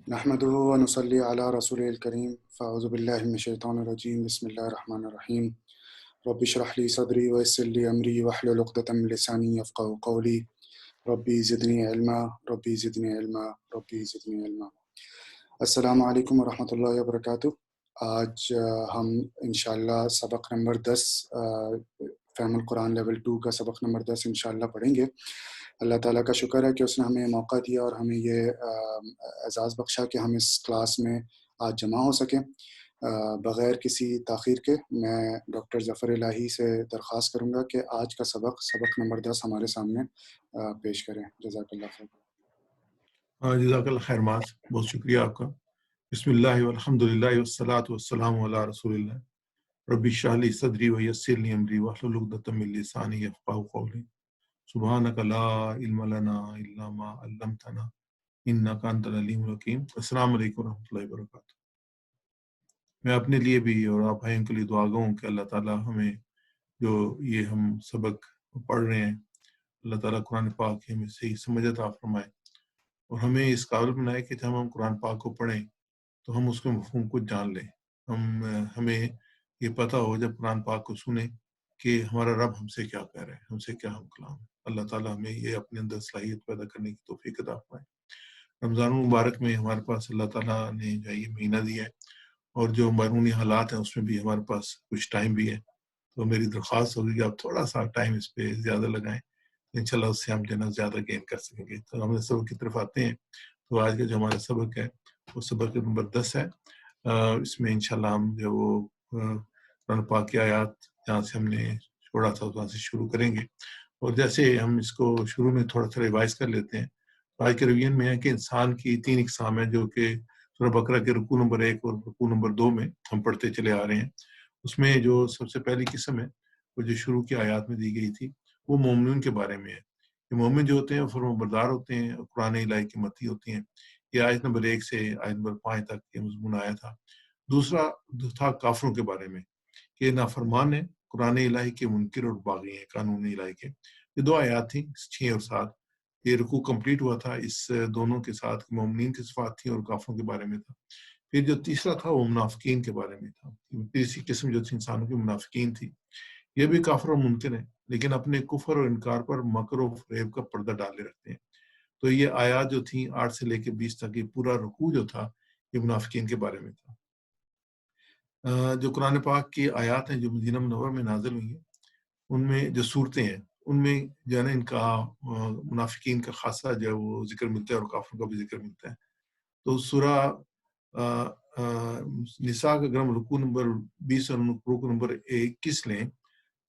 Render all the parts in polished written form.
نحمده ونصلي على رسوله الكريم فأعوذ بالله من الشيطان الرجيم بسم الله الرحمن الرحيم رب اشرح لي صدري ويسر لي أمري واحلل عقدة من لساني يفقهوا قولي ربي زدني علما ربي زدني علما ربي زدني علما السلام علیکم ورحمۃ اللہ وبرکاتہ۔ آج ہم انشاءاللہ سبق نمبر 10 فہم القرآن لیول 2 کا سبق نمبر 10 انشاءاللہ پڑھیں گے۔ اللہ تعالیٰ کا شکر ہے کہ اس نے ہمیں موقع دیا اور ہمیں یہ اعزاز بخشا کہ ہم اس کلاس میں آج جمع ہو سکیں۔ بغیر کسی تاخیر کے میں ڈاکٹر ظفر الہی سے درخواست کروں گا کہ آج کا سبق نمبر 10 ہمارے سامنے پیش کریں۔ جزاک اللہ خیر۔ جزاک اللہ خیر معاذ، بہت شکریہ آپ کا۔ بسم اللہ والحمد للہ والصلاۃ والسلام علی رسول اللہ۔ رب اشرح لی صدری ویسر لی امری واحلل عقدۃ من لسانی یفقہوا قولی۔ سبحانک لا علم لنا الا ما علمتنا انک انت العلیم الحکیم۔ السلام علیکم ورحمۃ اللہ وبرکاتہ۔ میں اپنے لیے بھی اور آپ بھائیوں کے لیے دعا گو ہوں کہ اللہ تعالیٰ ہمیں جو یہ ہم سبق پڑھ رہے ہیں، اللہ تعالیٰ قرآن پاک ہمیں صحیح سمجھ عطا فرمائے اور ہمیں اس قابل بنائے کہ جب ہم قرآن پاک کو پڑھیں تو ہم اس کے مفہوم کو جان لیں، ہمیں یہ پتہ ہو جب قرآن پاک کو سنیں کہ ہمارا رب ہم سے کیا کہہ رہے ہیں، ہم سے کیا ہم کلام ہے۔ اللہ تعالیٰ ہمیں یہ اپنے اندر صلاحیت پیدا کرنے کی توفیق عطا فرمائے۔ رمضان المبارک میں ہمارے پاس اللہ تعالیٰ نے جو یہ مہینہ دیا ہے اور جو بیرونی حالات ہیں اس میں بھی ہمارے پاس کچھ ٹائم بھی ہے، تو میری درخواست ہوگی کہ آپ تھوڑا سا ٹائم اس پہ زیادہ لگائیں، انشاءاللہ اس سے ہم جو ہے نا زیادہ گین کر سکیں گے۔ تو ہم سبق کی طرف آتے ہیں۔ تو آج کا جو ہمارا سبق ہے وہ سبق نمبر 10 ہے۔ اس میں انشاءاللہ ہم جو وہ قرآن پاک کی آیات جہاں سے ہم نے چھوڑا تھا وہاں سے شروع کریں گے، اور جیسے ہم اس کو شروع میں تھوڑا سا ریوائز کر لیتے ہیں۔ آج کے رویین میں ہے کہ انسان کی 3 اقسام ہیں جو کہ سورہ بقرہ کے رکوع نمبر 1 اور رکوع نمبر 2 میں ہم پڑھتے چلے آ رہے ہیں۔ اس میں جو سب سے پہلی قسم ہے وہ جو شروع کی آیات میں دی گئی تھی وہ مومنون کے بارے میں ہے۔ یہ مومن جو ہوتے ہیں وہ فرمانبردار ہوتے ہیں، قرآن الہی کی متی ہوتی ہیں۔ یہ آیت نمبر 1 سے آیت نمبر 5 تک یہ مضمون آیا تھا۔ دوسرا تھا کافروں کے بارے میں کہ نافرمان ہیں، قرآن الہی کے منکر اور باغی ہیں، قانون الہی کے۔ یہ 2 آیات تھیں، 6 اور 7۔ یہ رکوع کمپلیٹ ہوا تھا اس دونوں کے ساتھ، مومنین کی صفات تھیں اور کافروں کے بارے میں تھا۔ پھر جو تیسرا تھا وہ منافقین کے بارے میں تھا۔ تیسری قسم جو تھی انسانوں کی منافقین تھی۔ یہ بھی کافر اور منکر ہیں لیکن اپنے کفر اور انکار پر مکر و فریب کا پردہ ڈالے رکھتے ہیں۔ تو یہ آیات جو تھیں 8 سے لے کے 20 تک، یہ پورا رکوع جو تھا یہ منافقین کے بارے میں تھا۔ جو قرآن پاک کی آیات ہیں جو مدینہ منورہ میں نازل ہوئی ہیں، ان میں جو صورتیں ہیں ان میں جو ہے نا ان کا منافقین کا خاصا جو ہے وہ ذکر ملتا ہے اور کافروں کا بھی ذکر ملتا ہے۔ تو سورہ نساء کا اگر ہم رکوع نمبر 20 اور رکوع نمبر 21 لیں،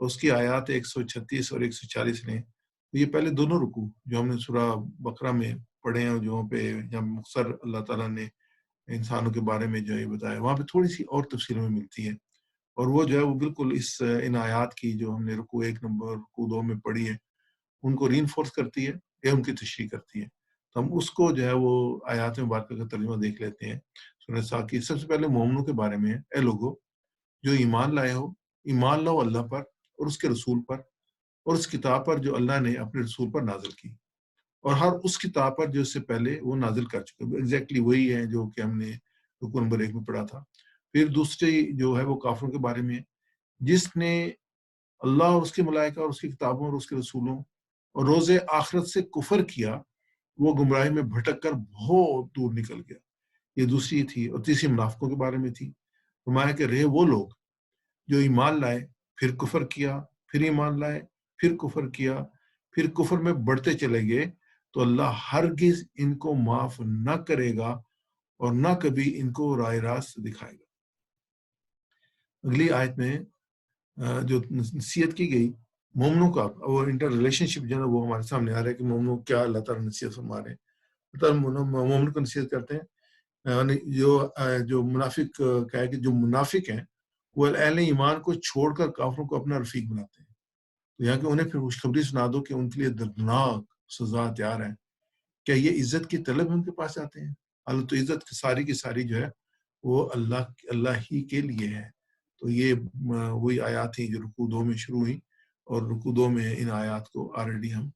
اس کی آیات 136 اور 140 لیں، تو یہ پہلے دونوں رکوع جو ہم نے سورہ بقرہ میں پڑھے ہیں، جو پہ جہاں مختصر اللہ تعالیٰ نے انسانوں کے بارے میں جو ہے بتایا، وہاں پہ تھوڑی سی اور تفصیل میں ملتی ہے، اور وہ جو ہے وہ بالکل ان آیات کی جو ہم نے رکوع 1 نمبر رکوع 2 میں پڑھی ہے ان کو ری انفورس کرتی ہے یا ان کی تشریح کرتی ہے۔ تو ہم اس کو جو ہے وہ آیات مبارکہ کا ترجمہ دیکھ لیتے ہیں۔ سورہ نساء کی سب سے پہلے مومنوں کے بارے میں ہے، اے لوگو جو ایمان لائے ہو، ایمان لاؤ اللہ پر اور اس کے رسول پر اور اس کتاب پر جو اللہ نے اپنے رسول پر نازل کی، اور ہر اس کتاب پر جو اس سے پہلے وہ نازل کر چکے۔ ایگزیکٹلی وہی ہے جو کہ ہم نے رکوع نمبر 1 میں پڑھا تھا۔ پھر دوسری جو ہے وہ کافروں کے بارے میں، جس نے اللہ اور اس کے ملائکہ اور اس کی کتابوں اور اس کے رسولوں اور روز آخرت سے کفر کیا، وہ گمراہی میں بھٹک کر بہت دور نکل گیا۔ یہ دوسری تھی۔ اور تیسری منافقوں کے بارے میں تھی، فرمایا کہ رہے وہ لوگ جو ایمان لائے پھر کفر کیا، پھر ایمان لائے پھر کفر کیا، پھر کفر میں بڑھتے چلے گئے، تو اللہ ہرگز ان کو معاف نہ کرے گا اور نہ کبھی ان کو راہ راست دکھائے گا۔ اگلی آیت میں جو نصیحت کی گئی مومنوں کا، وہ انٹر ریلیشن شپ جو ہے وہ ہمارے سامنے آ رہا ہے کہ مومنوں کیا اللہ تعالیٰ نصیحت فرما رہے ہیں۔ مومن کو نصیحت کرتے ہیں، جو منافق کہا ہے کہ جو منافق ہیں وہ اہل ایمان کو چھوڑ کر کافروں کو اپنا رفیق بناتے ہیں، تو یہاں کہ انہیں پھر خوشخبری سنا دو کہ ان کے لیے دردناک سزا تیار ہے۔ کیا یہ عزت کی طلب ان کے پاس آتے ہیں؟ اللہ تو عزت کی ساری جو ہے وہ اللہ ہی کے لیے ہے۔ تو یہ وہی آیات تھیں جو رکوع 2 میں شروع ہوئی، اور رکوع 2 میں ان آیات کو آلریڈی ہم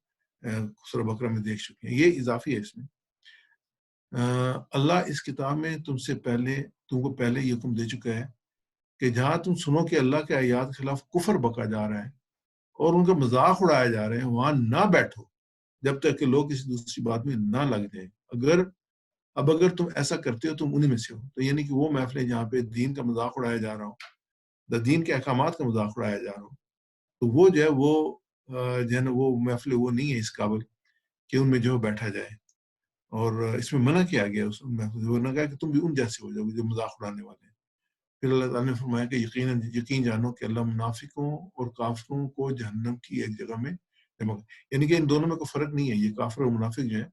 سورہ بقرہ میں دیکھ چکے ہیں۔ یہ اضافی ہے اس میں۔ اللہ اس کتاب میں تم کو پہلے یہ حکم دے چکا ہے کہ جہاں تم سنو کہ اللہ کے آیات کے خلاف کفر بکا جا رہا ہے اور ان کا مذاق اڑایا جا رہا ہے، وہاں نہ بیٹھو جب تک کہ لوگ کسی دوسری بات میں نہ لگ جائیں۔ اگر تم ایسا کرتے ہو تم انہی میں سے ہو، تو یعنی کہ وہ محفلیں جہاں پہ دین کا مذاق اڑایا جا رہا ہو، دین کے احکامات کا مذاق اڑایا جا رہا ہو، تو وہ جو ہے نا وہ محفل وہ نہیں ہے اس قابل کہ ان میں جو بیٹھا جائے۔ اور اس میں منع کیا گیا، اس محفل وہ نہ کہا کہ تم بھی ان جیسے ہو جاؤ جو مذاق اڑانے والے ہیں۔ پھر اللہ تعالیٰ نے فرمایا کہ یقین جانو کہ اللہ منافقوں اور کافروں کو جہنم کی ایک جگہ میں جمع، یعنی کہ ان دونوں میں کوئی فرق نہیں ہے، یہ کافر اور منافق جو ہیں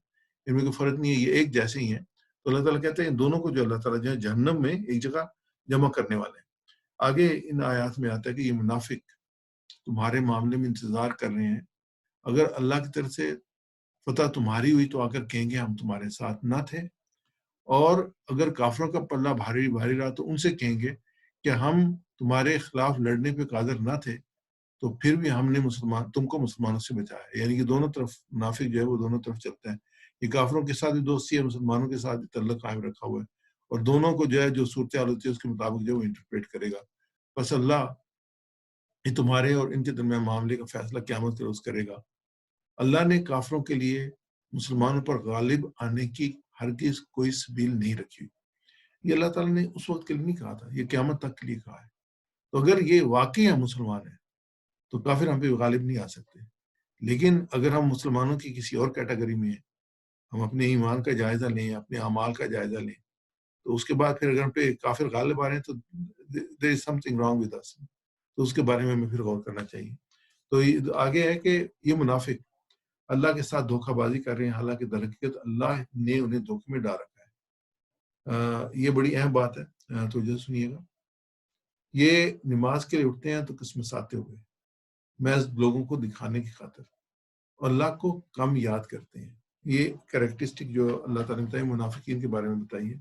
ان میں کوئی فرق نہیں ہے، یہ ایک جیسے ہی ہیں۔ تو اللہ تعالیٰ کہتے ہیں ان دونوں کو جو اللہ تعالیٰ جو ہے جہنم میں ایک جگہ جمع کرنے والے ہیں۔ آگے ان آیات میں آتا ہے کہ یہ منافق تمہارے معاملے میں انتظار کر رہے ہیں، اگر اللہ کی طرف سے فتح تمہاری ہوئی تو آ کر کہیں گے ہم تمہارے ساتھ نہ تھے، اور اگر کافروں کا پلہ بھاری رہا تو ان سے کہیں گے کہ ہم تمہارے خلاف لڑنے پہ قادر نہ تھے، تو پھر بھی ہم نے تم کو مسلمانوں سے بچایا ہے۔ یعنی کہ دونوں طرف منافق جو ہے وہ دونوں طرف چلتا ہے، یہ کافروں کے ساتھ بھی دوستی ہے، مسلمانوں کے ساتھ بھی تعلق قائم رکھا ہوا ہے، اور دونوں کو جو ہے جو صورتحال ہوتی ہے اس کے مطابق جو ہے وہ انٹرپریٹ کرے گا۔ بس اللہ یہ تمہارے اور ان کے درمیان معاملے کا فیصلہ قیامت کے روز کرے گا۔ اللہ نے کافروں کے لیے مسلمانوں پر غالب آنے کی ہرگز کوئی سبیل نہیں رکھی۔ یہ اللہ تعالیٰ نے اس وقت کے لیے نہیں کہا تھا، یہ قیامت تک کے لیے کہا ہے۔ تو اگر یہ واقعی ہم مسلمان ہیں تو کافر ہم پہ غالب نہیں آ سکتے، لیکن اگر ہم مسلمانوں کی کسی اور کیٹیگری میں ہیں، ہم اپنے ایمان کا جائزہ لیں، اپنے اعمال کا جائزہ لیں، تو اس کے بعد پھر اگر ہم پہ کافر غالب آ رہے ہیں تو there is something wrong with us، تو اس کے بارے میں ہمیں پھر غور کرنا چاہیے۔ تو آگے ہے کہ یہ منافق اللہ کے ساتھ دھوکہ بازی کر رہے ہیں، حالانکہ در حقیقت اللہ نے انہیں دھوکے میں ڈال رکھا ہے۔ یہ بڑی اہم بات ہے، تو جو سنیے گا، یہ نماز کے لیے اٹھتے ہیں تو قسم ساتے ہوئے محض لوگوں کو دکھانے کی خاطر، اور اللہ کو کم یاد کرتے ہیں۔ یہ کریکٹرسٹک جو اللہ تعالیٰ نے بتائی منافقین کے بارے میں بتائی ہے۔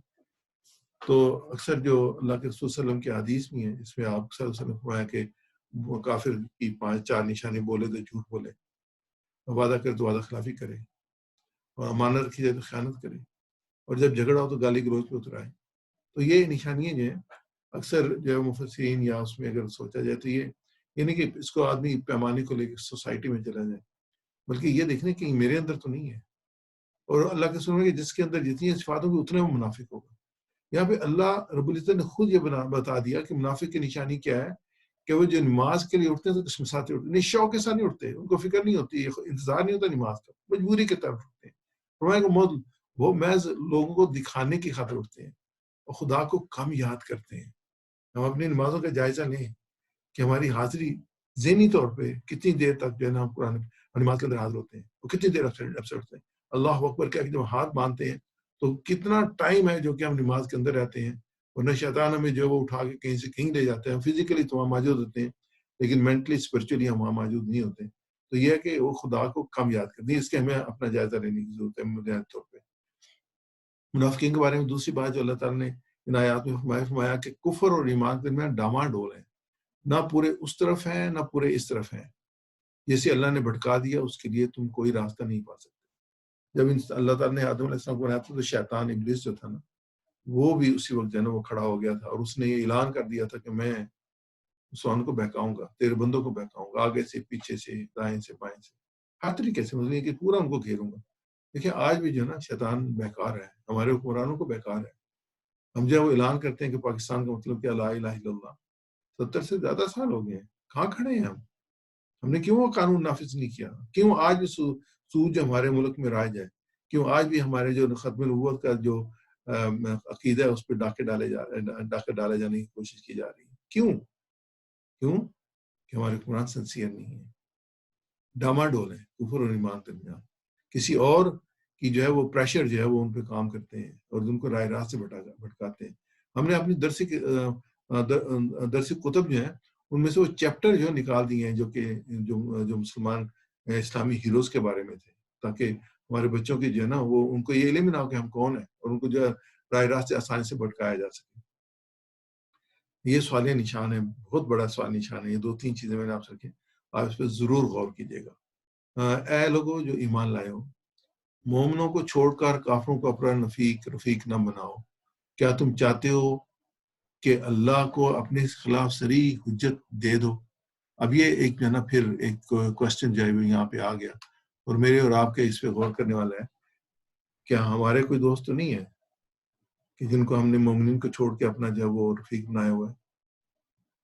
تو اکثر جو اللہ کے رسول صلی اللہ علیہ وسلم کی حدیث میں ہے، اس میں آپ صلی اللہ علیہ وسلم نے فرمایا کہ وہ کافر کی 5 نشانی بولے تو جھوٹ بولے، وعدہ کرے تو وعدہ خلافی کرے، اور امانت رکھی جائے تو خیانت کرے، اور جب جھگڑا ہو تو گالی گلوچ پہ اترائے۔ تو یہ نشانیاں جو ہیں اکثر جو ہے مفسرین یا اس میں اگر سوچا جائے تو یہ نہیں کہ اس کو آدمی پیمانے کو لے کے سوسائٹی میں چلا جائے، بلکہ یہ دیکھنے کہ میرے اندر تو نہیں ہے، اور اللہ کے سننے کہ جس کے اندر جتنی صفات ہوگی اتنے وہ منافق ہوگا۔ یہاں پہ اللہ رب العزت نے خود یہ بتا دیا کہ منافق کی نشانی کیا ہے، کہ وہ جو نماز کے لیے اٹھتے ہیں تو قسم ساتھ اٹھتے ہیں، نہیں شوق کے ساتھ نہیں اٹھتے، ان کو فکر نہیں ہوتی، انتظار نہیں ہوتا نماز کا، مجبوری کے طرف اٹھتے ہیں۔ فرمایا کہ وہ محض لوگوں کو دکھانے کی خاطر اٹھتے ہیں اور خدا کو کم یاد کرتے ہیں۔ ہم اپنی نمازوں کا جائزہ لیں کہ ہماری حاضری ذہنی طور پہ کتنی دیر تک جو ہے نا ہم قرآن نماز کے اندر حاضر ہوتے ہیں، اور کتنی دیر سے اٹھتے ہیں۔ اللہ اکبر کہہ کے جب ہاتھ باندھتے ہیں تو کتنا ٹائم ہے جو کہ ہم نماز کے اندر رہتے ہیں، ورنہ شیطان ہمیں جو وہ اٹھا کے کہیں سے کہیں لے جاتے ہیں۔ فزیکلی تو وہاں موجود ہوتے ہیں لیکن مینٹلی اسپرچولی ہم وہاں موجود نہیں ہوتے۔ تو یہ ہے کہ وہ خدا کو کم یاد کرتے ہیں، اس کے ہمیں اپنا جائزہ لینے کی ضرورت ہے بنیادی طور پہ۔ منافقین کے بارے میں دوسری بات جو اللہ تعالیٰ نے ان آیات میں فرمایا کہ کفر اور ایمان کے درمیان ڈاما ڈول ہیں، نہ پورے اس طرف ہیں نہ پورے اس طرف ہیں، جیسے اللہ نے بھٹکا دیا اس کے لیے تم کوئی راستہ نہیں پا سکتے۔ جب اللہ تعالیٰ نے آدم علیہ السلام کو بنایا تھا تو شیطان ابلیس جو تھا نا وہ بھی اسی وقت جو ہے نا وہ کھڑا ہو گیا تھا، اور اس نے یہ اعلان کر دیا تھا کہ میں مسلمان کو بہکاؤں گا، تیرے بندوں کو بہکاؤں گا، آگے سے پیچھے سے دائیں سے بائیں سے، ہر طریقے سے، مطلب کہ پورا ان کو گھیروں گا۔ دیکھیں آج بھی جو ہے نا شیطان بہکار ہے، ہمارے حکمرانوں کو بہکار ہے۔ ہم جو ہے وہ اعلان کرتے ہیں کہ پاکستان کا مطلب کیا لا الہ الا اللہ، 70 سے زیادہ سال ہو گئے ہیں، کہاں کھڑے ہیں ہم نے کیوں وہ قانون نافذ نہیں کیا؟ کیوں آج بھی سود جو ہمارے ملک میں رائج ہے، کیوں آج بھی ہمارے جو ختم نبوت کا جو عقیدہ ہے اس پہ ڈاکے ڈالے جانے کی کوشش کی جا رہی ہے؟ کیوں کہ ہمارے قرآن سنسیئر نہیں ہے، ڈاما ڈول ہے، کفر اور ایمان درمیان، کسی اور کی جو ہے وہ پریشر جو ہے وہ ان پہ کام کرتے ہیں اور ان کو رائے راست سے بھٹکاتے ہیں۔ ہم نے اپنی درسی کتب جو ہیں ان میں سے وہ چیپٹر جو نکال دیے ہیں جو مسلمان اسلامی ہیروز کے بارے میں تھے، تاکہ ہمارے بچوں کی جو ہے نا وہ ان کو یہ علم نہ ہو کہ ہم کون ہیں، اور ان کو جو ہے رائے راست سے آسانی سے بھٹکایا جا سکے۔ یہ سوالیہ نشان ہے، بہت بڑا سوال نشان ہے۔ یہ 2-3 چیزیں میں نے آپ سے رکھی، آپ اس پہ ضرور غور کیجیے گا۔ اے لوگوں جو ایمان لائے ہو، مومنوں کو چھوڑ کر کافروں کو اپنا رفیق نہ بناؤ. کیا تم چاہتے ہو کہ اللہ کو اپنے خلاف صریح حجت دے دو؟ اب یہ ایک جو ہے نا پھر ایک کوشچن جو ہے یہاں پہ آ گیا، اور میرے اور آپ کے اس پہ غور کرنے والا ہے. کیا ہمارے کوئی دوست تو نہیں ہے کہ جن کو ہم نے مومنین کو چھوڑ کے اپنا جو ہے وہ رفیق بنایا ہوا ہے؟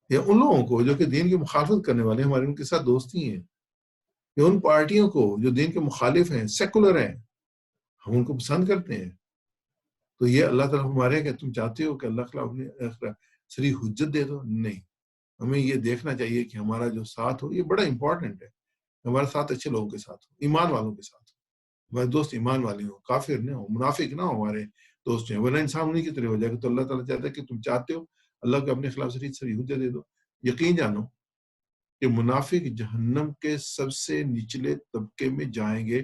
یا ان لوگوں کو جو کہ دین کی مخالفت کرنے والے ہیں، ہمارے ان کے ساتھ دوستی ہیں؟ یا ان پارٹیوں کو جو دین کے مخالف ہیں، سیکولر ہیں، ہم ان کو پسند کرتے ہیں؟ تو یہ اللہ تعالیٰ ہمارے کہ تم چاہتے ہو کہ اللہ تعالیٰ صریح حجت دے دو؟ نہیں. ہمیں یہ دیکھنا چاہیے کہ ہمارا جو ساتھ ہو، یہ بڑا امپورٹنٹ ہے. ہمارا ساتھ اچھے لوگوں کے ساتھ ہو، ایمان والوں کے ساتھ ہو، ہمارے دوست ایمان والے ہوں، کافر نہ ہو، منافق نہ ہو ہمارے دوست جو ہیں، ورنہ انسان انہیں کی طرح ہو جائے گا. تو اللہ تعالیٰ چاہتا ہے کہ تم چاہتے ہو اللہ کو اپنے خلاف صریح حجت دے دو. یقین جانو کہ منافق جہنم کے سب سے نچلے طبقے میں جائیں گے،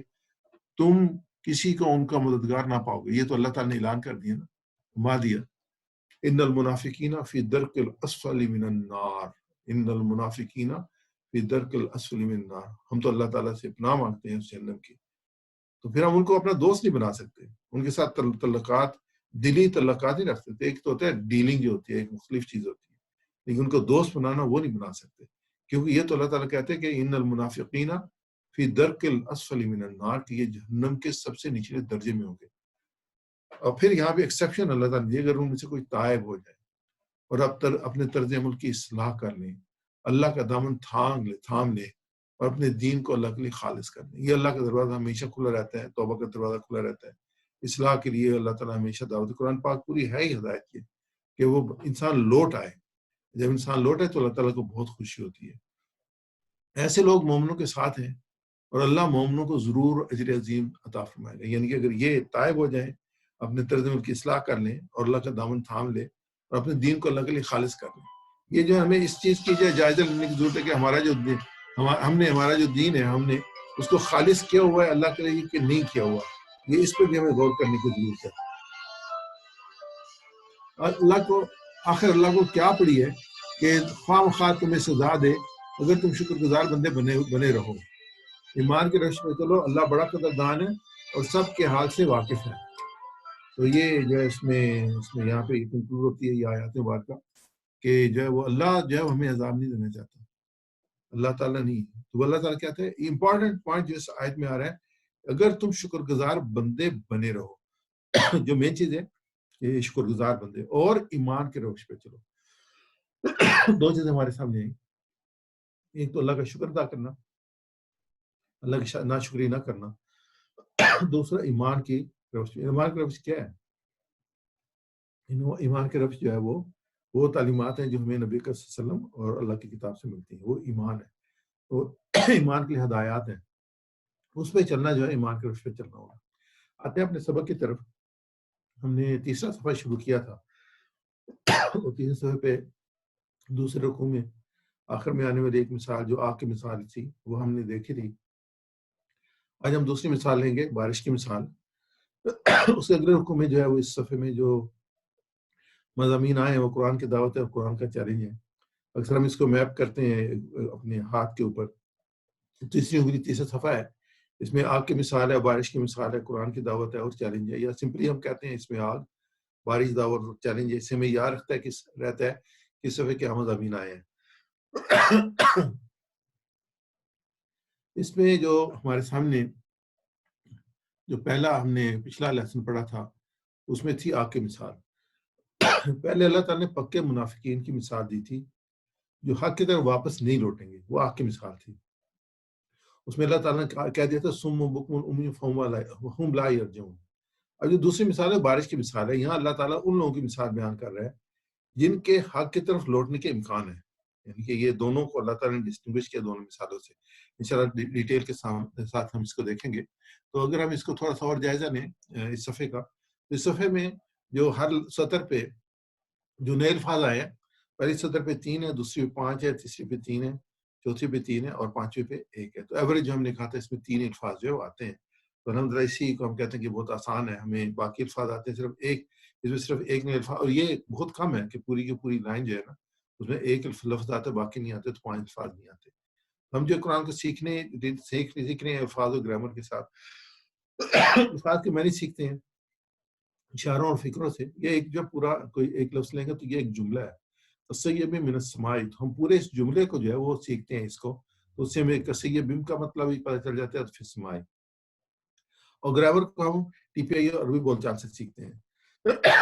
تم کسی کو ان کا مددگار نہ پاؤ گے. یہ تو اللہ تعالیٰ نے اعلان کر دیا نا، ما دیا، ان المنافقین فی درک الاسفل من النار، ان المنافقین فی درک الاسفل من النار. ہم تو اللہ تعالیٰ سے پناہ مانگتے ہیں اس جہنم کی. تو پھر ہم ان کو اپنا دوست نہیں بنا سکتے، ان کے ساتھ تعلقات، دلی تعلقات نہیں رکھ سکتے. ایک تو ہوتا ہے ڈیلنگ جو ہوتی ہے، ایک مختلف چیز ہوتی ہے، لیکن ان کو دوست بنانا وہ نہیں بنا سکتے، کیونکہ یہ تو اللہ تعالیٰ کہتے ہیں کہ ان المنافقین فی درک الاسفل من النار، کہ یہ جہنم کے سب سے نچلے درجے میں ہوں گے. اور پھر یہاں پہ ایکسیپشن اللہ تعالیٰ نے، اگر ان میں سے کوئی تائب ہو جائے اور اب اپنے طرز عمل کی اصلاح کر لیں، اللہ کا دامن تھام لے اور اپنے دین کو اللہ کے لیے خالص کر لیں. یہ اللہ کا دروازہ ہمیشہ کھلا رہتا ہے، توبہ کا دروازہ کھلا رہتا ہے. اصلاح کے لیے اللہ تعالیٰ ہمیشہ دعوت، قرآن پاک پوری ہے ہی ہدایت کی کہ وہ انسان لوٹ آئے. جب انسان لوٹے تو اللہ تعالیٰ کو بہت خوشی ہوتی ہے. ایسے لوگ مومنوں کے ساتھ ہیں اور اللہ مومنوں کو ضرور اجر عظیم عطا فرمائے گا. یعنی کہ اگر یہ طائب ہو جائیں، اپنے طرز عمل کی اصلاح کر لیں اور اللہ کا دامن تھام لے اور اپنے دین کو اللہ کے لیے خالص کر لیں. یہ جو ہمیں اس چیز کی جائزہ لینے کی ضرورت ہے کہ ہمارا جو ہمارا جو دین ہے، ہم نے اس کو خالص کیا ہوا ہے اللہ کے لیے کہ نہیں کیا ہوا. یہ اس پہ بھی ہمیں غور کرنے کی ضرورت ہے. اور اللہ کو کیا پڑی ہے کہ خواہ مخواہ تمہیں سزا دے اگر تم شکر گزار بندے بنے رہو. ایمان کی روش میں چلو، اللہ بڑا قدردان ہے اور سب کے حال سے واقف ہے. تو یہ جو ہے اس میں یہاں پہ کنکلوڈ ہوتی ہے یہ آیات مبارکہ کہ جو ہے وہ اللہ جو ہے ہمیں عذاب نہیں دینا چاہتا، اللہ تعالیٰ نہیں. تو اللہ تعالیٰ کہتے ہیں امپورٹنٹ پوائنٹ جو اس آیت میں آ رہا ہے، اگر تم شکر گزار بندے بنے رہو جو مین چیز ہے کہ شکر گزار بندے اور ایمان کے روش پہ چلو. دو چیزیں ہمارے سامنے ہیں، ایک تو اللہ کا شکر ادا کرنا، اللہ کی ناشکری نہ کرنا. دوسرا ایمان کی روش. ایمان کی روش کیا ہے؟ ایمان کی روش جو ہے وہ تعلیمات ہیں جو ہمیں نبی صلی اللہ علیہ وسلم اور اللہ کی کتاب سے ملتی ہیں، وہ ایمان ہے. تو ایمان کی ہدایات ہیں، اس پہ چلنا جو ہے ایمان کے روش پہ چلنا ہوگا. آتے ہیں اپنے سبق کی طرف. ہم نے تیسرا صفحہ شروع کیا تھا، اور تیسرے صفحے پہ دوسرے رکوع میں آخر میں آنے والی ایک مثال جو آگ کی مثال تھی وہ ہم نے دیکھی تھی. آج ہم دوسری مثال لیں گے، بارش کی مثال. اس کے اگلے رکوع میں جو ہے وہ اس صفحے میں جو مضامین آئے ہیں وہ قرآن کی دعوت ہے اور قرآن کا چیلنج ہے. اکثر ہم اس کو میپ کرتے ہیں اپنے ہاتھ کے اوپر. تیسری انگلی تیسرا صفحہ ہے، اس میں آگ کی مثال ہے، بارش کی مثال ہے، قرآن کی دعوت ہے اور چیلنج ہے. یا سمپلی ہم کہتے ہیں اس میں آگ، بارش، دعوت اور چیلنج ہے. اس سے ہمیں یاد رہتا ہے کہ صفحے کے مضامین آئے ہیں. اس میں جو ہمارے سامنے جو پہلا ہم نے پچھلا لیسن پڑھا تھا اس میں تھی آگ کی مثال. پہلے اللہ تعالیٰ نے پکے منافقین کی مثال دی تھی جو حق کی طرف واپس نہیں لوٹیں گے، وہ آگ کی مثال تھی. اس میں اللہ تعالیٰ نے کہہ دیا تھا سم بکم امی فہم لا یرجعون. اب جو دوسری مثال ہے بارش کی مثال ہے. یہاں اللہ تعالیٰ ان لوگوں کی مثال بیان کر رہا ہے جن کے حق کی طرف لوٹنے کے امکان ہے. یعنی کہ یہ دونوں کو اللہ تعالیٰ نے ڈسٹنگوش کیا دونوں مثالوں سے. انشاءاللہ ڈیٹیل کے ساتھ ہم اس کو دیکھیں گے. تو اگر ہم اس کو تھوڑا سا اور جائزہ لیں اس صفحے کا، اس صفحے میں جو ہر سطر پہ جو نئے الفاظ آئے ہیں، پہلی سطر پہ 3 ہے، دوسری پہ 5 ہے، تیسری پہ 3 ہے، چوتھی پہ 3 ہے اور پانچویں پہ 1 ہے. تو ایوریج جو ہم نے کہا تھا اس میں 3 الفاظ جو ہے وہ آتے ہیں. تو الحمدللہ اسی کو ہم کہتے ہیں کہ بہت آسان ہے. ہمیں باقی الفاظ آتے ہیں صرف ایک، اس میں صرف ایک نئے الفاظ، اور یہ بہت کم ہے کہ پوری کی پوری لائن جو ہے نا اس میں ایک لفظ آتا ہے، باقی نہیں آتے، تو 5 الفاظ نہیں آتے. ہم جو قرآن کو سیکھنے الفاظ و گرامر کے ساتھ الفاظ کے معنی سیکھتے ہیں اشاروں اور فکروں سے. یہ ایک جو پورا کوئی ایک لفظ لیں گے تو یہ ایک جملہ ہے. کسیب من السماء، ہم پورے اس جملے کو جو ہے وہ سیکھتے ہیں اس کو، تو اس سے ہمیں کسیب کا مطلب بھی پتہ چل جاتا ہے فی السماء. اور گرامر کو ہم ٹی پی آئی اور عربی بول چال سے سیکھتے ہیں.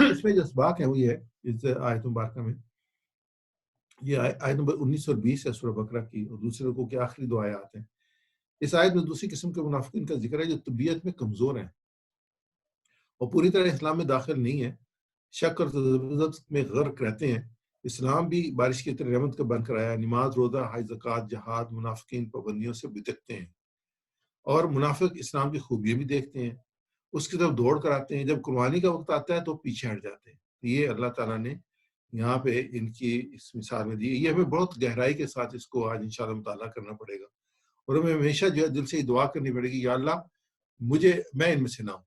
اس میں جو اسباق ہے وہ یہ ہے اس آیت مبارکہ میں، یہ آیت نمبر 19 اور 20 ہے سورہ بقرہ کی، اور دوسرے رکوع کی آخری دو آیات ہیں. اس آیت میں دوسری قسم کے منافقین کا ذکر ہے جو طبیعت میں کمزور ہیں اور پوری طرح اسلام میں داخل نہیں ہے، شک اور تذبذب میں غرق رہتے ہیں. اسلام بھی بارش کی طرح رحمت کا بن کر آیا. نماز، روزہ، حج، زکوٰۃ، جہاد، منافقین پابندیوں سے بھٹکتے ہیں، اور منافق اسلام کی خوبیاں بھی دیکھتے ہیں، اس کی طرف دوڑ کر آتے ہیں. جب قربانی کا وقت آتا ہے تو پیچھے ہٹ جاتے ہیں. یہ اللہ تعالیٰ نے یہاں پہ ان کی اس مثال میں دی. یہ ہمیں بہت گہرائی کے ساتھ اس کو آج انشاءاللہ مطالعہ کرنا پڑے گا، اور ہمیں ہمیشہ جو ہے دل سے دعا کرنی پڑے گی، یا اللہ میں ان میں سے نہ ہوں.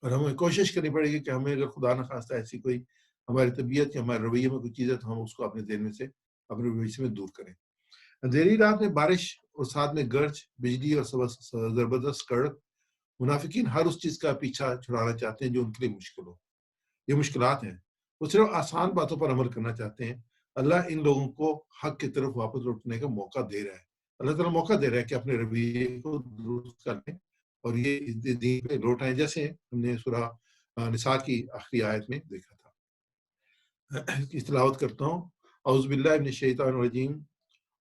اور ہمیں کوشش کرنی پڑے گی کہ ہمیں اگر خدا نخواستہ ایسی کوئی ہماری طبیعت یا ہمارے رویے میں کوئی چیز ہے تو ہم اس کو اپنے ذہن میں سے، اپنے رویے سے دور کریں. اندھیری رات میں بارش اور ساتھ میں گرج، بجلی اور زبردست کڑک، منافقین ہر اس چیز کا پیچھا چھڑانا چاہتے ہیں جو ان کے لیے مشکل ہو. یہ مشکلات ہیں، وہ صرف آسان باتوں پر عمل کرنا چاہتے ہیں. اللہ ان لوگوں کو حق کی طرف واپس لوٹنے کا موقع دے رہا ہے. اللہ تعالیٰ موقع دے رہا ہے کہ اپنے رویے کو درست کر لیں اور یہ دین پہ لوٹ آئیں، جیسے ہم نے سورہ نساء کی آخری آیت میں دیکھا تھا. اس تلاوت کرتا ہوں. اعوذ باللہ من الشیطان الرجیم.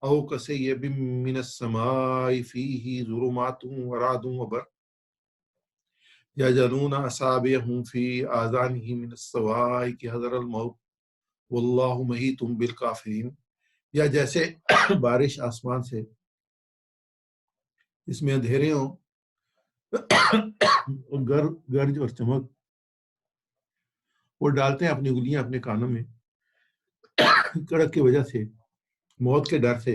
او کسیب من السماء فیہ ظلمات ورعد وبرق یجعلون اصابعهم فی آذانہم من الصواعق حذر الموت واللہ محیط بالکافرین. یا جیسے بارش آسمان سے اس میں اندھیرے ہوں، گرج اور چمک، وہ ڈالتے ہیں اپنی انگلیاں اپنے کانوں میں کڑک کی وجہ سے، موت کے ڈر سے.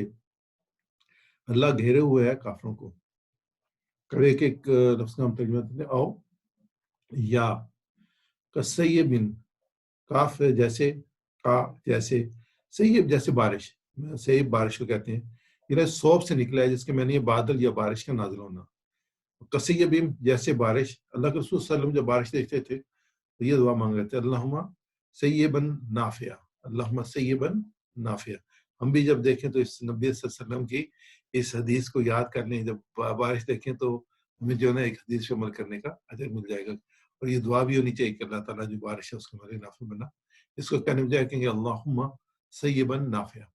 اللہ گھیرے ہوئے ہے کافروں کو. ایک ایک لفظ کا ہم ترجمہ کرتے ہیں. او یا کسیب، کاف جیسے، کا جیسے، سیب جیسے بارش، سیب بارش کو کہتے ہیں. یہ صوب سے نکلا ہے جس کے معنی بادل یا بارش کا نازل ہونا. کسیب جیسے بارش. اللہ کے رسول صلی اللہ علیہ وسلم جب بارش دیکھتے تھے تو یہ دعا مانگ رہے تھے، اللہم سیباً نافعہ، اللہم سیباً نافعہ. ہم بھی جب دیکھیں تو اس نبی صلی اللہ علیہ وسلم کی اس حدیث کو یاد کر لیں. جب بارش دیکھیں تو ہمیں جو ہے نا ایک حدیث پہ عمل کرنے کا اجر مل جائے گا. اور یہ دعا بھی ہونی چاہیے کہ اللہ تعالیٰ جو بارش ہے اس کو ہمارے نافع بنا. اس کو کہنے بجائے کہیں گے اللہم سیباً نافعہ.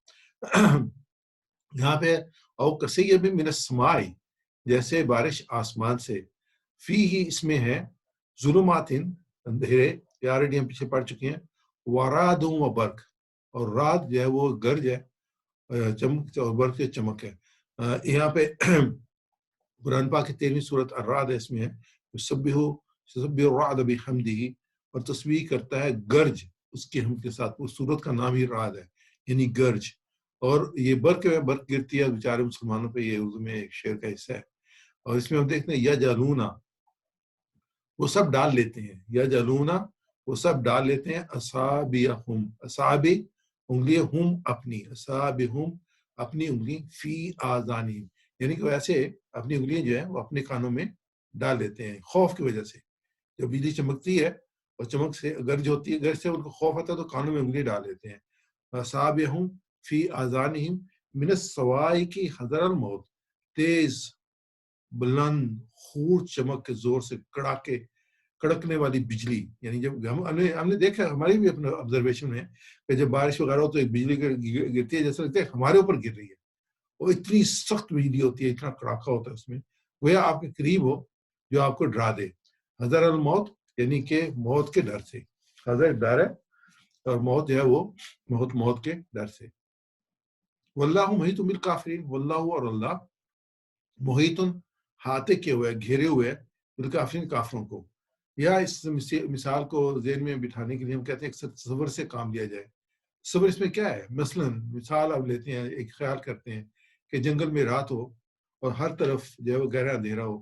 یہاں پہ او کسیب من السماء، جیسے بارش آسمان سے، فی ہی اس میں ہے ظلمات، اندھیرے، یہ آلریڈی ہم پیچھے پڑھ چکے ہیں، ورعد و برق، اور رات جو ہے وہ گرج ہے، چمک، اور برق سے چمک ہے. یہاں پہ قرآن پاک کی 13ویں سورت الرعد ہے، اس میں ہے یسبح الرعد بحمدہ، اور تسبیح کرتا ہے گرج اس کے حمد کے ساتھ. اس سورت کا نام ہی رعد ہے یعنی گرج. اور یہ برق گرتی ہے بیچارے مسلمانوں پہ، یہ اردو میں ایک شعر کا حصہ ہے. اور اس میں ہم دیکھتے ہیں یجعلون، وہ سب ڈال لیتے ہیں، یجعلون وہ سب ڈال لیتے ہیں، اصابعہم، اصابع انگلیاں، ہم اپنی، اصابعہم اپنی انگلی، فی آذانہم یعنی کہ ویسے اپنی انگلیاں جو ہیں وہ اپنے کانوں میں ڈال لیتے ہیں خوف کی وجہ سے. جب بجلی چمکتی ہے اور چمک سے گرج ہوتی ہے، گرج سے ان کو خوف آتا ہے تو کانوں میں انگلی ڈال لیتے ہیں. اصابعہم فی آذانہم من الصواعق حذر الموت، تیز بلند خور چمک کے زور سے کڑکنے والی بجلی. یعنی جب ہم نے دیکھا، ہماری بھی اپنا آبزرویشن ہے کہ جب بارش وغیرہ ہو تو ایک بجلی گرتی ہے جیسا لگتا ہے ہمارے اوپر گر رہی ہے، وہ اتنی سخت بجلی ہوتی ہے، اتنا کڑاکا ہوتا ہے اس میں، وہ آپ کے قریب ہو جو آپ کو ڈرا دے. حذر الموت یعنی کہ موت کے ڈر سے، حذر ڈر ہے اور موت ہے وہ موت کے ڈر سے. واللہ محیط بالکافرین، واللہ اور اللہ محیط احاطے کیے ہوئے، گھیرے ہوئے بالکافرین کافروں کو. یا اس مثال کو ذہن میں بٹھانے کے لیے ہم کہتے ہیں کہ صبر سے کام لیا جائے. صبر اس میں کیا ہے؟ مثلا مثال اب لیتے ہیں، ایک خیال کرتے ہیں کہ جنگل میں رات ہو اور ہر طرف جو ہے وہ گہرا اندھیرا ہو،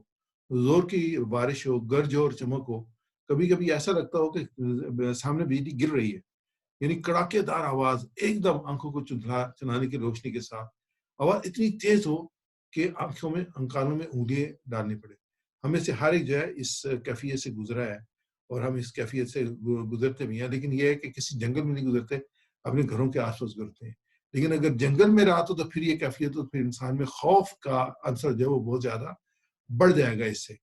زور کی بارش ہو، گرج ہو اور چمک ہو. کبھی کبھی ایسا لگتا ہو کہ سامنے بجلی گر رہی ہے، یعنی کڑاکے دار آواز، ایک دم آنکھوں کو چلانے کی روشنی کے ساتھ، آواز اتنی تیز ہو کہ آنکھوں میں، کانوں میں انگلیاں ڈالنی پڑے. ہم میں سے ہر ایک جو ہے اس کیفیت سے گزرا ہے اور ہم اس کیفیت سے گزرتے بھی ہیں، لیکن یہ ہے کہ کسی جنگل میں نہیں گزرتے، اپنے گھروں کے آس پاس گزرتے ہیں. لیکن اگر جنگل میں رہا تو پھر یہ کیفیت تو پھر انسان میں خوف کا عنصر جو ہے وہ بہت زیادہ بڑھ جائے گا اس سے.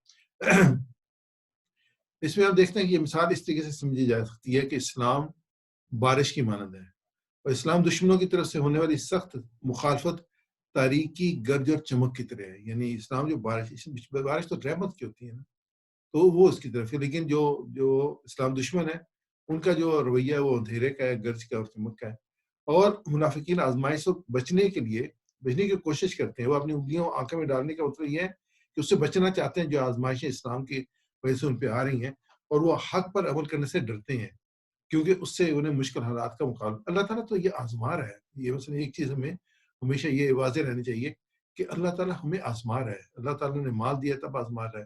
اس میں ہم دیکھتے ہیں کہ یہ مثال اس طریقے سے سمجھی جا سکتی ہے کہ اسلام بارش کی مانند ہے، اور اسلام دشمنوں کی طرف سے ہونے والی سخت مخالفت تاریکی گرج اور چمک کی طرح ہے. یعنی اسلام جو بارش تو رحمت کی ہوتی ہے نا، تو وہ اس کی طرف ہے. لیکن جو اسلام دشمن ہے ان کا جو رویہ ہے وہ اندھیرے کا ہے، گرج کا اور چمک کا ہے. اور منافقین آزمائش سے بچنے کی کوشش کرتے ہیں. وہ اپنی انگلیوں آنکھوں میں ڈالنے کا مطلب یہ ہے کہ اس سے بچنا چاہتے ہیں جو آزمائشیں اسلام کی وجہ سے ان پہ آ رہی ہیں، اور وہ حق پر عمل کرنے سے ڈرتے ہیں کیونکہ اس سے انہیں مشکل حالات کا مقابلہ. اللہ تعالیٰ تو یہ آزما رہا ہے. یہ مثلا ایک چیز ہمیں ہمیشہ یہ واضح رہنی چاہیے کہ اللہ تعالیٰ ہمیں آزما رہا ہے. اللہ تعالیٰ نے مال دیا تب آزما رہا ہے،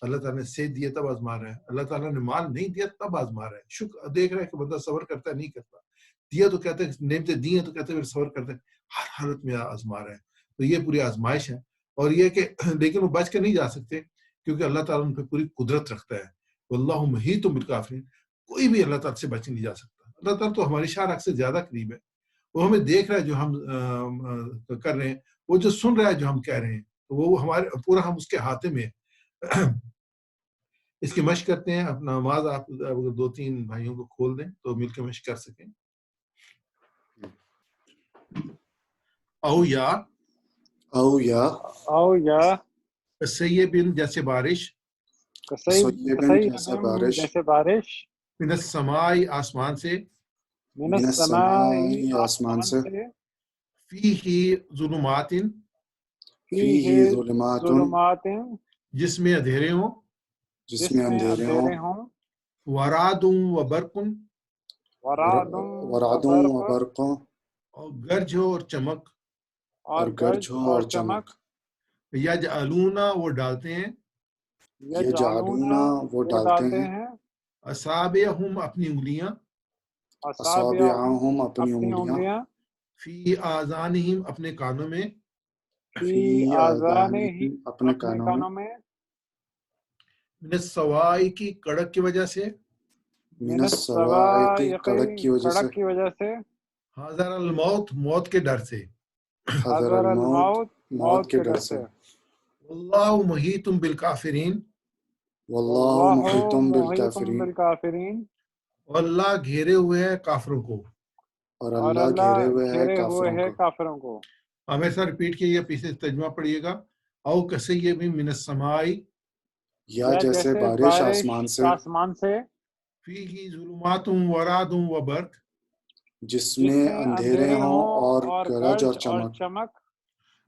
اللہ تعالیٰ نے صحت دیا تب آزما رہا ہے، اللہ تعالیٰ نے مال نہیں دیا تب آزما رہا ہے. شکر دیکھ رہا ہے کہ بندہ صبر کرتا ہے نہیں کرتا، دیا تو کہتے ہیں نعمتیں دی ہیں تو کہتے ہیں صبر کرتے ہیں. ہر حالت میں آزما رہا ہے. تو یہ پوری آزمائش ہے. اور یہ کہ لیکن وہ بچ کے نہیں جا سکتے کیونکہ اللہ تعالیٰ ان پہ پوری قدرت رکھتا ہے. واللہ محیط بالکافرین، کوئی بھی اللہ تعالیٰ سے بچ نہیں جا سکتا. اللہ تعالیٰ تو ہماری شارخ سے زیادہ قریب ہے. وہ ہمیں دیکھ رہا ہے جو ہم کر رہے ہیں، وہ جو سن رہا ہے جو ہم کہہ رہے ہیں، وہ ہمارے پورا ہم اس کے ہاتھ میں ہیں. اس کی مشق کرتے ہیں. اپنا نماز آپ اگر 2-3 بھائیوں کو کھول دیں تو مل کے مشق کر سکیں. او یا سیبن جیسے بارش، جیسے بارش، من السماء آسمان سے، من السماء آسمان سے، فیہ ظلمات فیہ ظلمات جس میں اندھیرے ہوں، جس میں اندھیرے ہوں، ورعد و برق ورعد و برق اور گرج ہو اور چمک، اور گرج ہو اور چمک، یجعلون وہ ڈالتے ہیں، یجعلون وہ ڈالتے ہیں، اصابعہم اپنی انگلیاں، اصابعہم اپنی انگلیاں، فی آذانہم اپنے کانوں میں، فی آذانہم اپنے کانوں میں، من السواء کی کڑک کی وجہ سے، من السواء کی کڑک کی وجہ سے، حذر الموت موت کے ڈر سے، حذر الموت موت کے ڈر سے، واللہ محیط بالکافرین واللہ محیط بالکافرین اور اللہ گھیرے ہوئے ہے کافروں کو. اور اللہ گھیرے ہوئے ہے کافروں کو. ہمیں سر ریپیٹ کیے پیچھے ترجمہ پڑھیے گا. او کسیب من السماء، یا جیسے بارش آسمان سے، فیہ ظلمات ورعد و برق جس میں اندھیرے ہوں اور گرج اور چمک،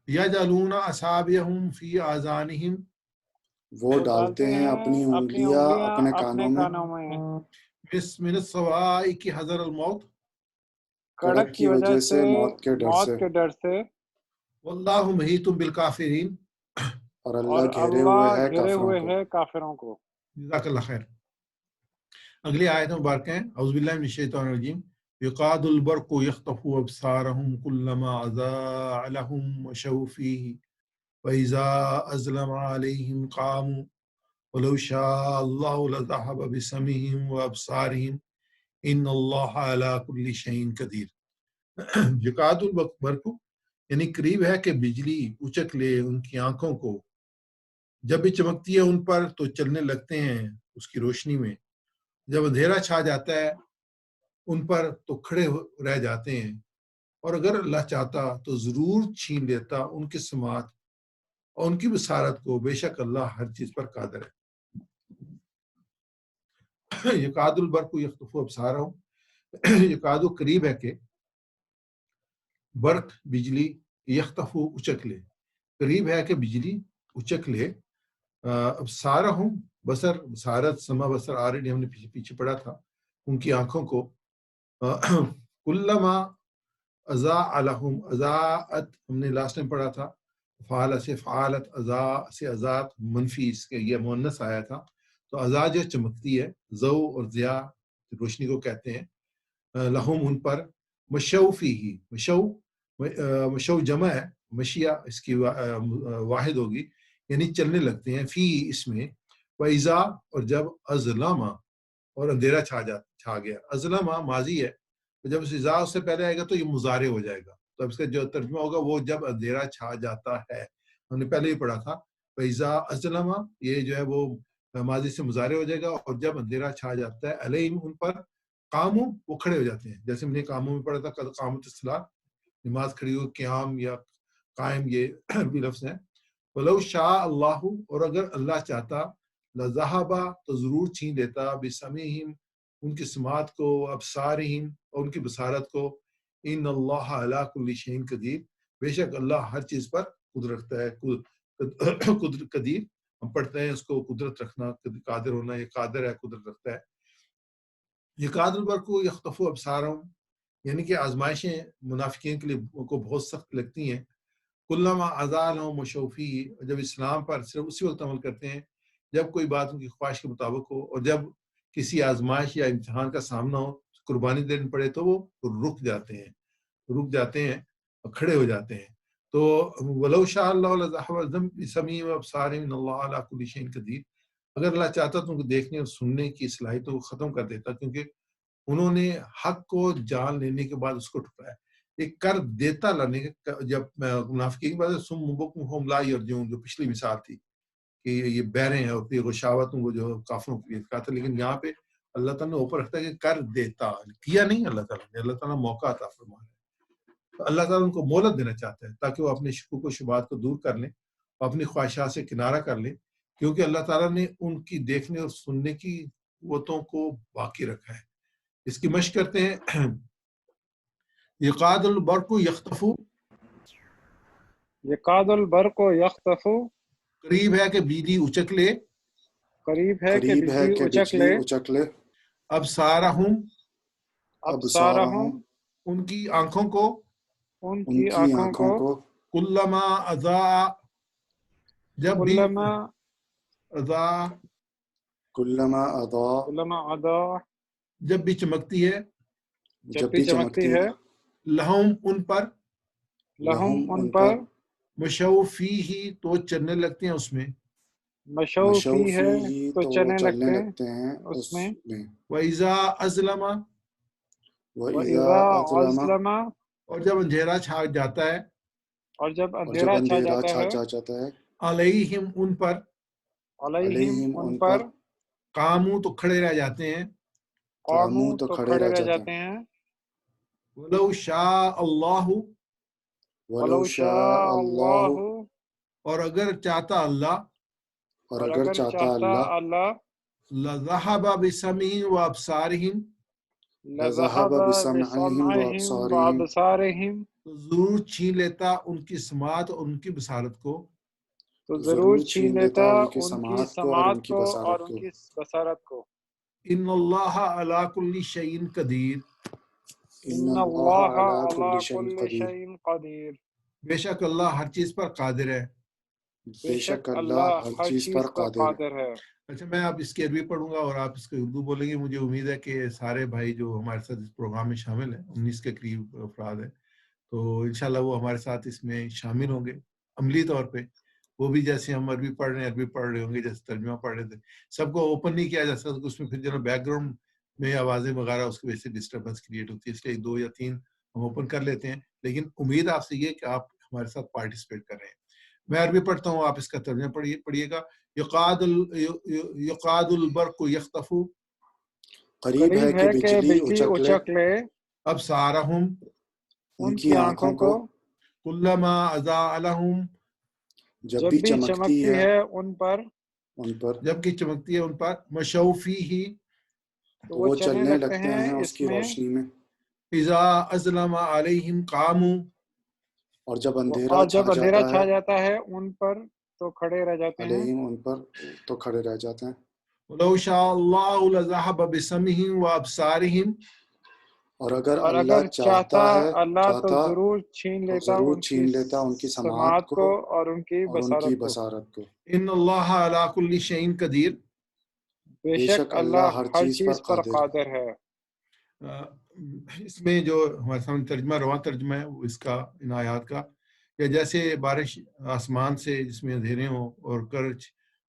یجعلون اصابعہم فی آذانہم وہ ڈالتے ہیں اپنی انگلیاں اپنے کانوں میں، من السواء کی حذر الموت کڑک کی وجہ سے موت کے ڈر سے، واللہ محیط بالکافرین اور اللہ گھیرے ہوئے ہے کافروں کو. جزاک اللہ خیر. اگلی آیت مبارکہ ہیں. اعوذ باللہ من الشیطان الرجیم. یقاد البرق یخطف ابصارهم كلما اضاء لهم مشوا فيه واذا اظلم عليهم قاموا ولو شاء الله لذهب بسمعهم وابصارهم ان اللہ علی کل شیء قدیر. یقاد البرق یعنی قریب ہے کہ بجلی اچک لے ان کی آنکھوں کو، جب بھی چمکتی ہے ان پر تو چلنے لگتے ہیں اس کی روشنی میں، جب اندھیرا چھا جاتا ہے ان پر تو کھڑے رہ جاتے ہیں، اور اگر اللہ چاہتا تو ضرور چھین لیتا ان کی سماعت اور ان کی بصارت کو، بے شک اللہ ہر چیز پر قادر ہے. یقاد البرق یخطف ابصارہم، یقاد قریب ہے کہ برق بجلی، یخطف اچک لے، قریب ہے کہ بجلی اچک لے، ابصارہم بصر، بصارت سما بصر آلریڈی ہم نے پیچھے پڑھا تھا، ان کی آنکھوں کو، کلما اضاء لہم، اضاءت ہم نے لاسٹ میں پڑھا تھا، فعال سے فعالت، اضاء سے اضاءت منفی اس کے یہ مؤنث آیا تھا. تو اضاء جو چمکتی ہے، ضوء اور ضیاء روشنی کو کہتے ہیں، لہم ان پر، مشوا فیہ، مشو جمع ہے، مشیہ اس کی واحد ہوگی، یعنی چلنے لگتے ہیں، فی اس میں، وَإِذَا اور جب ازلما اور اندھیرا چھا گیا، ازلما ماضی ہے، تو جب اس اذا اس سے پہلے آئے گا تو یہ مضارع ہو جائے گا، تو اب اس کا جو ترجمہ ہوگا وہ جب اندھیرا چھا جاتا ہے، ہم نے پہلے ہی پڑھا تھا وَإِذَا ازلما، یہ جو ہے وہ ماضی سے مضارع ہو جائے گا، اور جب اندھیرا چھا جاتا ہے علیہم ان پر، قاموں وہ کھڑے ہو جاتے ہیں، جیسے ہم نے قاموں میں پڑھا تھا قد قامت الصلاۃ، نماز کھڑی ہو، قیام یا قائم یہ بھی لفظ ہیں، ولو شاء اللہ اور اگر اللہ چاہتا، لذہبا تو ضرور چھین لیتا، بسمعہم ان کی سماعت کو، ابصارہم اور ان کی بصارت کو، ان اللہ علی کل شیء قدیر بے شک اللہ ہر چیز پر قدرت رکھتا ہے، قدرت قدیر ہم پڑھتے ہیں اس کو قدرت رکھنا، قادر ہونا، یہ قادر ہے، قدرت رکھتا ہے۔ یہ قادر برکو یخطف ابصارہم، یعنی کہ آزمائشیں منافقین کے لیے کو بہت سخت لگتی ہیں، کلما ازالہم وشوفی، جب اسلام پر صرف اسی وقت عمل کرتے ہیں جب کوئی بات ان کی خواہش کے مطابق ہو، اور جب کسی آزمائش یا امتحان کا سامنا ہو، قربانی دینی پڑے تو وہ رک جاتے ہیں اور کھڑے ہو جاتے ہیں۔ تو ولو شاء اللہ لذهب بسمعهم وابصارهم ان اللہ علی کل شیء قدیر، اگر اللہ چاہتا تو ان کو دیکھنے اور سننے کی صلاحیت کو ختم کر دیتا، کیونکہ انہوں نے حق کو جان لینے کے بعد اس کو ٹھکرایا۔ ایک کر دیتا لانے کا، جب منافقین کی بات سم بکم لا یرجعون جو پچھلی مثال تھی کہ یہ بہرے ہیں اور پھر غشاوت وہ جو کافروں کے لیے کہا تھا، لیکن یہاں پہ اللہ تعالیٰ نے اوپر رکھتا ہے کہ کر دیتا، کیا نہیں اللہ تعالیٰ نے، اللہ تعالیٰ موقع عطا فرما ہے، تو اللہ تعالیٰ ان کو مہلت دینا چاہتا ہے تاکہ وہ اپنے شکوک و شبہات کو دور کر لیں اور اپنی خواہشات سے کنارہ کر لیں، کیونکہ اللہ تعالیٰ نے ان کی دیکھنے اور سننے کی قوتوں کو باقی رکھا ہے۔ اس کی مشق کرتے ہیں، یقاد البرق یخطف، یقاد البرق یخطف، قریب ہے کہ بجلی اچک لے، قریب ہے کہ بجلی اچک لے، ابصارہم ابصارہم ان کی آنکھوں کو، ان کی آنکھوں کو، کلما اضاء جب بھی اضاء کلما اضاء کلما اضاء جب بھی چمکتی ہے، جب بھی چمکتی ہے، لہم ان پر، لہم ان پر، مشوا فیہ تو چلنے لگتے ہیں اس میں، مشو فی ہے تو چلنے لگتے ہیں اس میں، وَإِذَا أَظْلَمَ وَإِذَا أَظْلَمَ اور جب اندھیرا چھا جاتا ہے، اور جب اندھیرا چھا جاتا ہے، علیہم ان پر، علیہم ان پر، قاموا تو کھڑے رہ جاتے ہیں، قاموا تو کھڑے رہ جاتے ہیں، وَلَوْ شَاءَ اللَّهُ وَلَوْ شَاءَ اللَّهُ اور اگر چاہتا اللہ، اور اگر چاہتا اللہ، لَذَهَبَ بِسَمْعِهِمْ وَأَبْصَارِهِمْ لَذَهَبَ بِسَمْعِهِمْ وَأَبْصَارِهِمْ تو ضرور چھین لیتا ان کی سماعت اور ان کی بصارت کو، تو ضرور چھین لیتا ان کی ان کی سماعت سماعت کو اور بصارت ان کی بصارت کو، ان اللہ علی کل شیء قدیر ان اللہ علی کل شیء قدیر بے شک اللہ ہر چیز پر قادر ہے۔ بے شک اللہ ہر چیز پر قادر ہے۔ اچھا، میں اب اس کی عربی پڑھوں گا اور آپ اس کی اردو بولیں گے۔ مجھے امید ہے کہ سارے بھائی جو ہمارے ساتھ اس پروگرام میں شامل ہیں، 19 کے قریب افراد ہیں، تو انشاءاللہ وہ ہمارے ساتھ اس میں شامل ہوں گے عملی طور پہ۔ وہ بھی جیسے ہم عربی پڑھ رہے ہوں گے، جیسے ترجمہ پڑھ رہے تھے، سب کو اوپن نہیں کیا جا سکتا، اس میں پھر جو بیک گراؤنڈ میں آوازیں وغیرہ اس کی وجہ سے ڈسٹربنس کریٹ ہوتی ہے، اس لیے 2 یا 3 ہم اوپن کر لیتے ہیں، لیکن امید آپ سے یہ کہ آپ ہمارے ساتھ پارٹیسپیٹ کر رہے ہیں۔ میں عربی پڑھتا ہوں، آپ اس کا ترجمہ پڑھیے گا۔ یقاد البرق یخطف، قریب ہے کہ بجلی اچک لے، ابصارہم ان کی آنکھوں کو، کلما اضاء لہم جب بھی چمکتی ہے ان پر، جبکہ چمکتی ہے ان پر، مشوا فیہ تو وہ چلنے لگتے ہیں اس کی روشنی میں، اذا اظلم علیہم قاموا اور جب اندھیرا چھا جاتا ہے ان پر تو کھڑے رہ جاتے ہیں، علیہم ان پر تو کھڑے رہ جاتے ہیں۔ وَلَوْ شَاءَ اللَّهُ لَذَهَبَ بِسَمْعِهِمْ وَأَبْصَارِهِمْ اور اگر اللہ چاہتا ہے اللہ تو ضرور چھین لیتا ان کی سماعت کو اور ان کی بصارت کو۔ ان اللہ علی کل شیء قدیر، بے شک اللہ ہر چیز پر قادر ہے۔ اس میں جو ہمارے سامنے ترجمہ، رواں ترجمہ ہے وہ اس کا، ان آیات کا، یا جیسے بارش آسمان سے جس میں اندھیرے ہوں اور گرج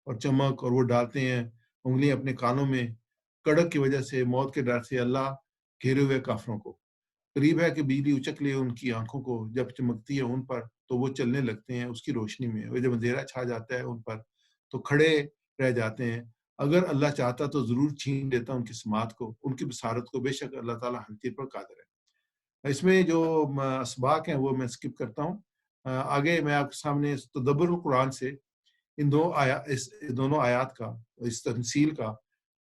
اور چمک اور وہ ڈالتے ہیں انگلیاں اپنے کانوں میں کڑک کی وجہ سے، موت کے ڈر سے اللہ گھیرے ہوئے کافروں کو۔ قریب ہے کہ بجلی اچک لے ان کی آنکھوں کو، جب چمکتی ہے ان پر تو وہ چلنے لگتے ہیں اس کی روشنی میں، اور جب اندھیرا چھا جاتا ہے ان پر تو کھڑے رہ جاتے ہیں۔ اگر اللہ چاہتا تو ضرور چھین لیتا ان کی سماعت کو، ان کی بصارت کو، بے شک اللہ تعالیٰ ہر چیز پر قادر ہے۔ اس میں جو اسباق ہیں وہ میں سکپ کرتا ہوں۔ آگے میں آپ کے سامنے تدبر القرآن سے ان دونوں آیات کا، اس تفصیل کا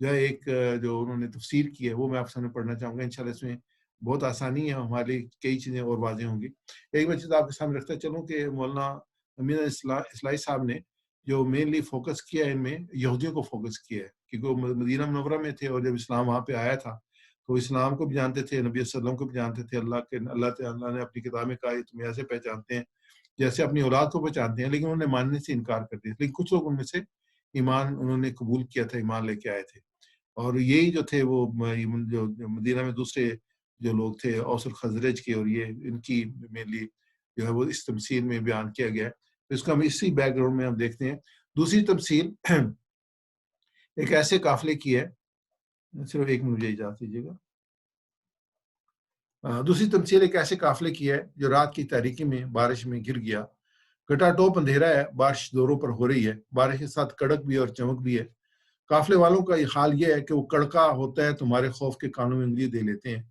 جو ہے ایک جو انہوں نے تفسیر کی ہے وہ میں آپ کے سامنے پڑھنا چاہوں گا۔ انشاءاللہ اس میں بہت آسانی ہے، ہمارے کئی چیزیں اور واضح ہوں گی۔ ایک میں چیز آپ کے سامنے رکھتا چلوں کہ مولانا امین اصلاحی صاحب نے جو مینلی فوکس کیا ہے ان میں یہودیوں کو فوکس کیا ہے، کیونکہ وہ مدینہ منورہ میں تھے اور جب اسلام وہاں پہ آیا تھا تو اسلام کو بھی جانتے تھے، نبی صلی اللہ علیہ وسلم کو بھی جانتے تھے، اللہ تعالیٰ نے اپنی کتاب میں کہا ہے تم ایسے پہچانتے ہیں جیسے اپنی اولاد کو پہچانتے ہیں، لیکن انہوں نے ماننے سے انکار کر دیا۔ لیکن کچھ لوگ ان میں سے ایمان انہوں نے قبول کیا تھا، ایمان لے کے آئے تھے، اور یہی جو تھے وہ جو مدینہ میں دوسرے جو لوگ تھے اوس الخزرج کے، اور یہ ان کی مینلی جو ہے وہ اس تمثیل میں بیان کیا گیا ہے۔ اس کو ہم اسی بیک گراؤنڈ میں ہم دیکھتے ہیں۔ دوسری تمثیل ایک ایسے قافلے کی ہے، صرف ایک منٹ مجھے اجازت دیجیے گا۔ دوسری تمثیل ایک ایسے قافلے کی ہے جو رات کی تاریکی میں بارش میں گر گیا، گٹا ٹوپ اندھیرا ہے، بارش زوروں پر ہو رہی ہے، بارش کے ساتھ کڑک بھی اور چمک بھی ہے۔ قافلے والوں کا حال یہ ہے کہ وہ کڑکا ہوتا ہے تمہارے خوف کے کانوں میں انگلی دے لیتے ہیں،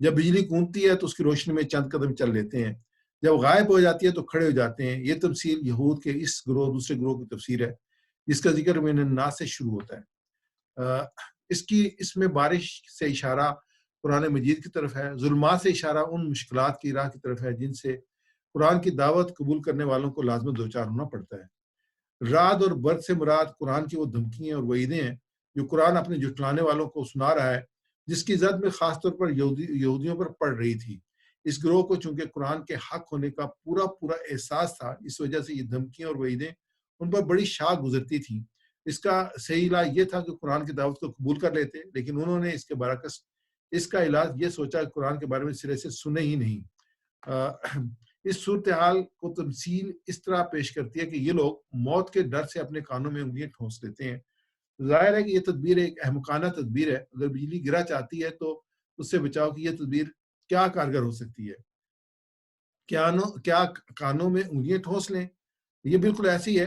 جب بجلی گونجتی ہے تو اس کی روشنی میں چند قدم چل لیتے ہیں، جب غائب ہو جاتی ہے تو کھڑے ہو جاتے ہیں۔ یہ تمثیل یہود کے اس گروہ دوسرے گروہ کی تفسیر ہے جس کا ذکر من الناس سے شروع ہوتا ہے۔ اس میں بارش سے اشارہ قرآن مجید کی طرف ہے، ظلمات سے اشارہ ان مشکلات کی راہ کی طرف ہے جن سے قرآن کی دعوت قبول کرنے والوں کو لازمت دوچار ہونا پڑتا ہے۔ رعد اور برق سے مراد قرآن کی وہ دھمکیاں اور وعیدیں ہیں جو قرآن اپنے جھٹلانے والوں کو سنا رہا ہے، جس کی زد میں خاص طور پر یہودیوں پر پڑ رہی تھی۔ اس گروہ کو چونکہ قرآن کے حق ہونے کا پورا احساس تھا، اس وجہ سے یہ دھمکیاں اور وعیدیں ان پر بڑی شاخ گزرتی تھیں۔ اس کا صحیح علاج یہ تھا کہ قرآن کی دعوت کو قبول کر لیتے، لیکن انہوں نے اس کے برعکس اس کا علاج یہ سوچا کہ قرآن کے بارے میں سرے سے سنے ہی نہیں۔ اس صورتحال کو تمثیل اس طرح پیش کرتی ہے کہ یہ لوگ موت کے ڈر سے اپنے کانوں میں انگلیاں ٹھونس لیتے ہیں۔ ظاہر ہے کہ یہ تدبیر ایک احمقانہ تدبیر ہے، اگر بجلی گرا چاہتی ہے تو اس سے بچاؤ کی یہ تدبیر کیا کارگر ہو سکتی ہے؟ کیا کانوں میں انگلیاں ٹھونس لیں؟ یہ بالکل ایسی ہے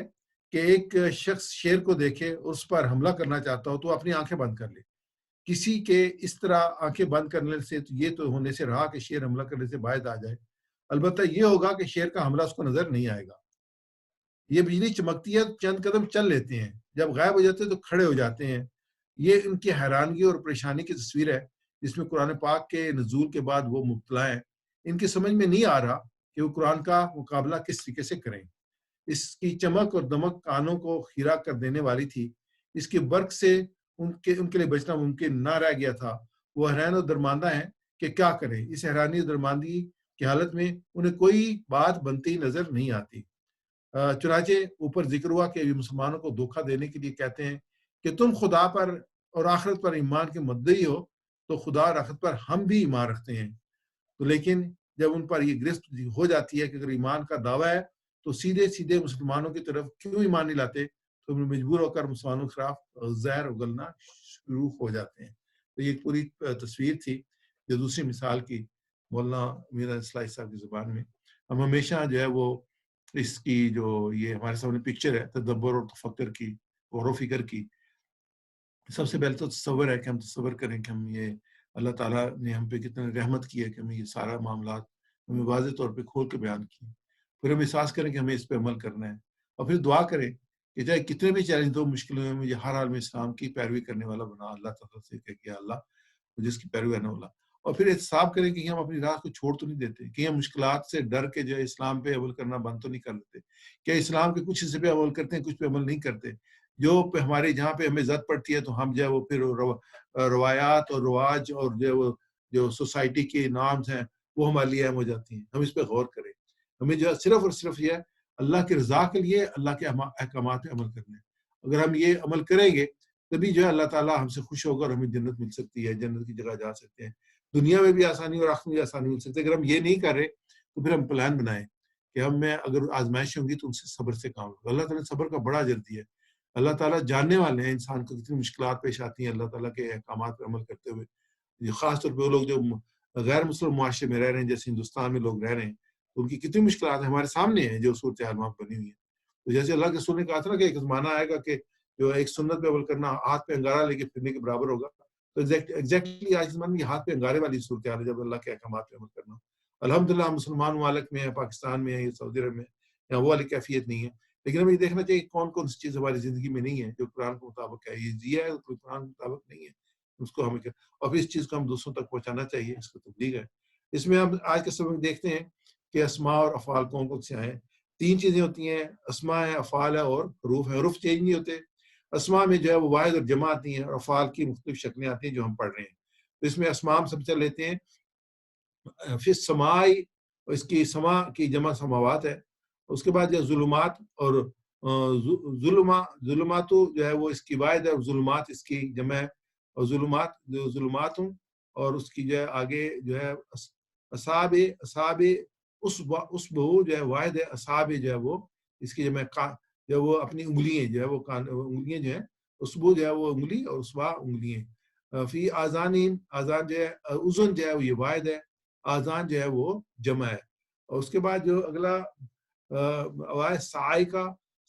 کہ ایک شخص شیر کو دیکھے اس پر حملہ کرنا چاہتا ہو تو اپنی آنکھیں بند کر لے۔ کسی کے اس طرح آنکھیں بند کرنے سے یہ تو ہونے سے رہا کہ شیر حملہ کرنے سے باعث آ جائے، البتہ یہ ہوگا کہ شیر کا حملہ اس کو نظر نہیں آئے گا۔ یہ بجلی چمکتی ہے، چند قدم چل لیتے ہیں، جب غائب ہو جاتے ہیں تو کھڑے ہو جاتے ہیں۔ یہ ان کی حیرانگی اور پریشانی کی تصویر ہے جس میں قرآن پاک کے نزول کے بعد وہ مبتلا ہیں۔ ان کی سمجھ میں نہیں آ رہا کہ وہ قرآن کا مقابلہ کس طریقے سے کریں۔ اس کی چمک اور دمک کانوں کو خیرہ کر دینے والی تھی، اس کے برق سے ان کے لیے بچنا ممکن نہ رہ گیا تھا۔ وہ حیران اور درماندہ ہیں کہ کیا کریں۔ اس حیرانی اور درماندگی کی حالت میں انہیں کوئی بات بنتی نظر نہیں آتی۔ چنانچہ اوپر ذکر ہوا کہ مسلمانوں کو دھوکہ دینے کے لیے کہتے ہیں کہ تم خدا پر اور آخرت پر ایمان کے مدعی ہو تو خدا اور آخرت پر ہم بھی ایمان رکھتے ہیں۔ تو لیکن جب ان پر یہ گرفت ہو جاتی ہے کہ اگر ایمان کا دعویٰ ہے تو سیدھے مسلمانوں کی طرف کیوں ایمان نہیں لاتے، تو مجبور ہو کر مسلمانوں کے خلاف زہر اگلنا شروع ہو جاتے ہیں۔ تو یہ پوری تصویر تھی جو دوسری مثال کی مولانا امین اصلاحی صاحب کی زبان میں۔ ہم ہمیشہ جو ہے وہ اس کی جو یہ ہمارے سامنے پکچر ہے تدبر اور تفکر کی، غور و فکر کی، سب سے پہلے تو تصور ہے کہ ہم تصور کریں کہ ہم یہ اللہ تعالیٰ نے ہم پہ کتنا رحمت کی ہے کہ ہمیں یہ سارا معاملات ہمیں واضح طور پہ کھول کے بیان کیے، پھر ہم احساس کریں کہ ہمیں اس پہ عمل کرنا ہے، اور پھر دعا کریں کہ چاہے کتنے بھی چیلنج دو مشکلوں میں مجھے ہر حال میں اسلام کی پیروی کرنے والا بنا، اللہ تعالیٰ سے کہ اللہ جس کی پیروی کرنے والا، اور پھر احتساب کریں کہ ہم اپنی راہ کو چھوڑ تو نہیں دیتے، کہ ہم مشکلات سے ڈر کے جو ہے اسلام پہ عمل کرنا بند تو نہیں کر دیتے، کہ اسلام کے کچھ حصے پہ عمل کرتے ہیں کچھ پہ عمل نہیں کرتے، جو ہمارے جہاں پہ ہمیں ضرورت پڑتی ہے تو ہم جو ہے وہ پھر روایات اور رواج اور جو سوسائٹی کے نارمز ہیں وہ ہمارے لیے اہم ہو جاتی ہیں۔ ہم اس پہ غور کریں، ہمیں جو ہے صرف اور صرف یہ اللہ کی رضا کے لیے اللہ کے احکامات پہ عمل کرنا ہے۔ اگر ہم یہ عمل کریں گے تبھی جو ہے اللہ تعالیٰ ہم سے خوش ہوگا اور ہمیں جنت مل سکتی ہے، جنت کی جگہ جا سکتے ہیں، دنیا میں بھی آسانی اور آخرت میں بھی آسانی مل سکتی ہے۔ اگر ہم یہ نہیں کر رہے تو پھر ہم پلان بنائیں کہ ہم میں اگر آزمائش ہوں گی تو ان سے صبر سے کام لو. اللہ تعالیٰ نے صبر کا بڑا اجر دیا ہے. اللہ تعالیٰ جاننے والے ہیں انسان کو کتنی مشکلات پیش آتی ہیں اللہ تعالیٰ کے احکامات پر عمل کرتے ہوئے. خاص طور پہ وہ لوگ جو غیر مسلم معاشرے میں رہ رہے ہیں جیسے ہندوستان میں لوگ رہ رہے ہیں, ان کی کتنی مشکلات ہمارے سامنے ہیں جو صورتحال وہاں بنی ہوئی ہے. تو جیسے اللہ کے رسول نے کہا تھا نا کہ ایک زمانہ آئے گا کہ جو ایک سنت پہ عمل کرنا ہاتھ پہ انگارہ لے کے پھرنے کے برابر ہوگا. تو ایگزیکٹلی آج زمانے میں ہاتھ پہ انگارے والی صورتحال ہے جب اللہ کے احکامات پہ عمل کرنا. الحمدللہ مسلمان ممالک میں پاکستان میں سعودی عرب میں یہاں وہ والی کیفیت نہیں ہے. لیکن ہمیں یہ دیکھنا چاہیے کون کون سی چیز ہماری زندگی میں نہیں ہے جو قرآن کے مطابق ہے. یہ جیا ہے کوئی قرآن کے مطابق نہیں ہے, اس کو ہمیں اور پھر اس چیز کو ہم دوسروں تک پہنچانا چاہیے, اس کو تبلیغ ہے. اس میں ہم آج کے سبق دیکھتے ہیں کہ اسماء اور افعال کون کون سے ہیں. 3 چیزیں ہوتی ہیں, اسماء ہے, افعال ہے اور حروف ہے. حروف چینج نہیں ہوتے. اسماء میں جو ہے وہ واحد اور جمع آتی ہیں اور افعال کی مختلف شکلیں آتی ہیں جو ہم پڑھ رہے ہیں. تو اس میں اسماء ہم سب سے لیتے ہیں. فی السماء, اس کی سما کی جمع سماوات ہے. اس کے بعد جو ظلمات اور ظلمات جو ہے وہ اس کی واحد ہے اور ظلمات اس کی جمع ہے. اور ظلمات اور اس کی جو ہے آگے جو ہے اصحاب اسبہ جو ہے واحد ہے. اصحاب جو ہے وہ اس کی جمع جو وہ اپنی انگلیاں جو ہے وہ انگلیاں جو ہیں, اسبو جو ہے وہ انگلی اور اسبا انگلیاں. فی آذان جو ہے اذن جو ہے وہ یہ واحد ہے, آذان جو ہے وہ جمع ہے. اور اس کے بعد جو اگلا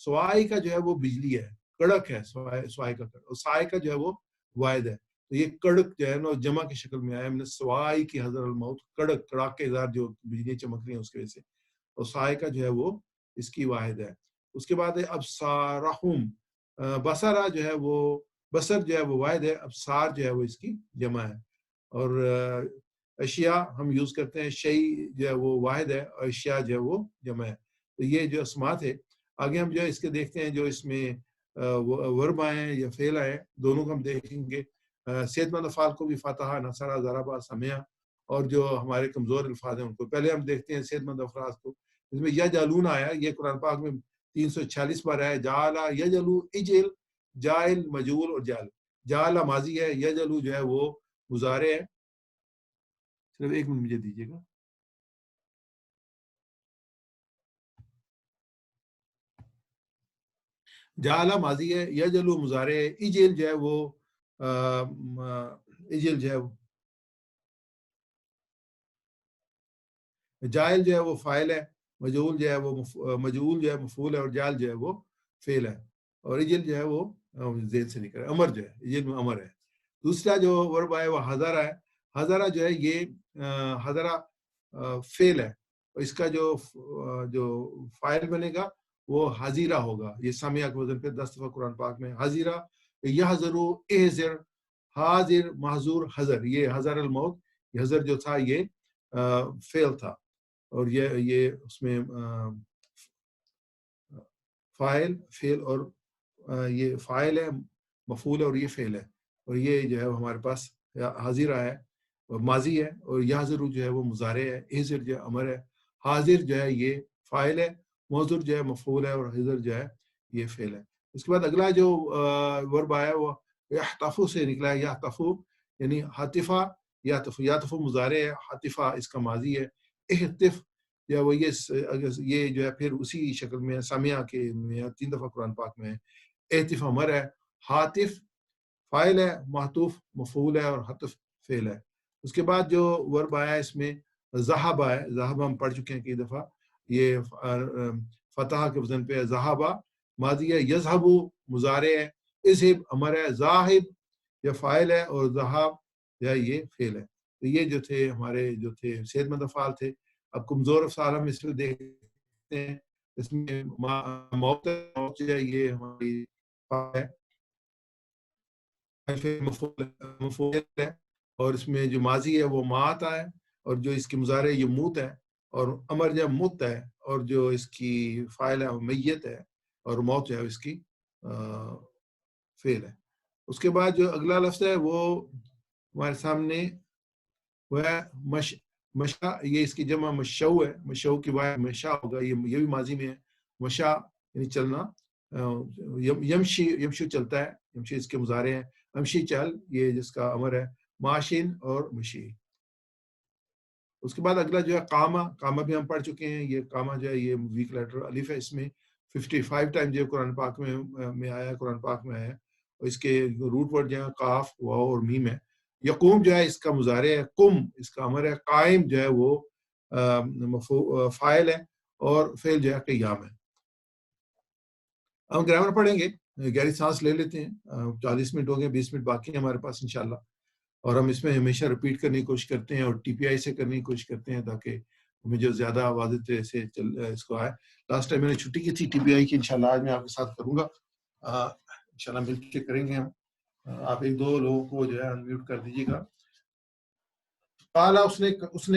سوائی کا جو ہے وہ بجلی ہے, کڑک ہے. سوائی کا اور سائے کا جو ہے وہ واحد ہے. تو یہ کڑک جو ہے نا جمع کی شکل میں آیا. ہم نے سوائی کی حضر الموت, کڑک کڑاکے دار جو بجلی چمک رہی ہیں اس کی وجہ سے. اور سائے کا جو ہے وہ اس کی واحد ہے. اس کے بعد ہے ابصارہم, بصرہ جو ہے وہ بصر جو ہے وہ واحد ہے. ابصار جو ہے وہ اس کی جمع ہے. اور اشیاء ہم یوز کرتے ہیں, شیء جو ہے وہ واحد ہے اور اشیاء جو ہے وہ جمع ہے. تو یہ جو اسماء ہے. آگے ہم جو ہے اس کے دیکھتے ہیں جو اس میں ورب آئے ہیں یا فعل آئے ہیں, دونوں کو ہم دیکھیں گے. صحت مند افعال کو بھی فتح, نصرہ, ضربہ, سمع, اور جو ہمارے کمزور الفاظ ہیں ان کو پہلے ہم دیکھتے ہیں صحت مند افعال کو. اس میں یجعلون آیا, یہ قرآن پاک میں 346 بار آیا. جعل, یجعلو, اجل, جائل, مجعول اور جعل. جعل ماضی ہے, یجعلو جو ہے وہ مضارع ہے. صرف 1 منٹ مجھے دیجیے گا. جعل ماضی ہے, یجعلو مضارع ہے. اجل جو ہے وہ اجل جو ہے جائل جو ہے وہ فاعل ہے. مجعول جو ہے وہ مجعول جو ہے مفعول ہے. اور جعل جو ہے وہ فعل ہے. اور اجل جو ہے وہ ذہن سے نکل رہا ہے, امر جو ہے اجل میں امر ہے. دوسرا جو ورب ہے وہ حضرہ ہے. حضرہ جو ہے یہ حضرہ فعل ہے. اور اس کا جو فاعل بنے گا وہ حضیرہ ہوگا. یہ سامعہ کے وزن پہ 10 دفعہ قرآن پاک میں حضیرہ. یحذرو, احذر, حاضر, محظور, حذر. یہ حذر الموت, یہ حذر جو تھا یہ فعل تھا. اور یہ اس میں فاعل, فعل, اور یہ فاعل ہے, مفعول ہے, اور یہ فعل ہے. اور یہ جو ہے ہمارے پاس حاضرہ ہے اور ماضی ہے. اور یحذر جو ہے وہ مضارع ہے. احذر جو ہے امر ہے. حاضر جو ہے یہ فاعل ہے. محظور جو ہے مفعول ہے. اور حذر جو ہے یہ فعل ہے. اس کے بعد اگلا جو ورب آیا وہ یحتفو سے نکلا ہے. یحتفو یعنی حتفہ, یحتفو مضارع ہے, حتفہ اس کا ماضی ہے. احتف یا وہ یہ جو ہے پھر اسی شکل میں سامعہ کے 3 دفعہ قرآن پاک میں ہے. احتف امر ہے. حاطف فاعل ہے. محتوف مفعول ہے. اور حتف فعل ہے. اس کے بعد جو ورب آیا اس میں ذہب ہے. ذہب ہم پڑھ چکے ہیں کئی دفعہ. یہ فتح کے وزن پہ ذہبہ ماضی ہے. یذہب مضارع ہے. اذہب امر ہے. ذاہب یہ فاعل ہے. اور ذہاب یہ فعل ہے. تو یہ جو تھے ہمارے جو تھے صحت مند افعال تھے. اب کمزور افعال ہم اس میں دیکھتے ہیں. اس میں موت جو ہے یہ ہماری مفعول ہے. اور اس میں جو ماضی ہے وہ مات ہے. اور جو اس کی مضارع یہ موت ہے. اور امر جو مت ہے. اور جو اس کی فاعل ہے وہ میت ہے. اور موت جو ہے اس کی فعل ہے. اس کے بعد جو اگلا لفظ ہے وہ ہمارے سامنے وہ ہے مشا. یہ اس کی جمع مشو ہے. مشو کی بات مشا ہوگا. یہ بھی ماضی میں ہے. مشا یعنی چلنا. یمشی, یمشو چلتا ہے. یمشی اس کے مضارع ہیں. امشی چل یہ جس کا امر ہے. معاشن اور مشی. اس کے بعد اگلا جو ہے کاما بھی ہم پڑھ چکے ہیں. یہ کاما جو ہے یہ ویک لیٹر الف ہے. اس میں 55 ٹائم جو ہے قرآن پاک میں آیا ہے, قرآن پاک میں آیا ہے. اور اس کے روٹ ورڈ جو ہے قاف, واو اور میم ہے. یقوم جو ہے اس کا مضارع ہے, قم اس کا امر ہے, قائم جو ہے وہ فاعل ہے, اور فعل جو ہے قیام ہے. ہم گرامر پڑھیں گے, گہری سانس لے لیتے ہیں. 40 منٹ ہو گئے, 20 منٹ باقی ہیں ہمارے پاس انشاءاللہ. اور ہم اس میں ہمیشہ ریپیٹ کرنے کی کوشش کرتے ہیں اور ٹی پی آئی سے کرنے کی کوشش کرتے ہیں تاکہ ہمیں جو زیادہ واضح طرح سے اس کو آئے. لاسٹ ٹائم میں نے چھٹی کی تھی ٹی پی آئی کی, انشاءاللہ آج میں آپ کے ساتھ کروں گا. انشاءاللہ مل کے کریں گے ہم. آپ ایک دو لوگوں کو جو ہے انمیوٹ کر دیجیے گا. قالا اس نے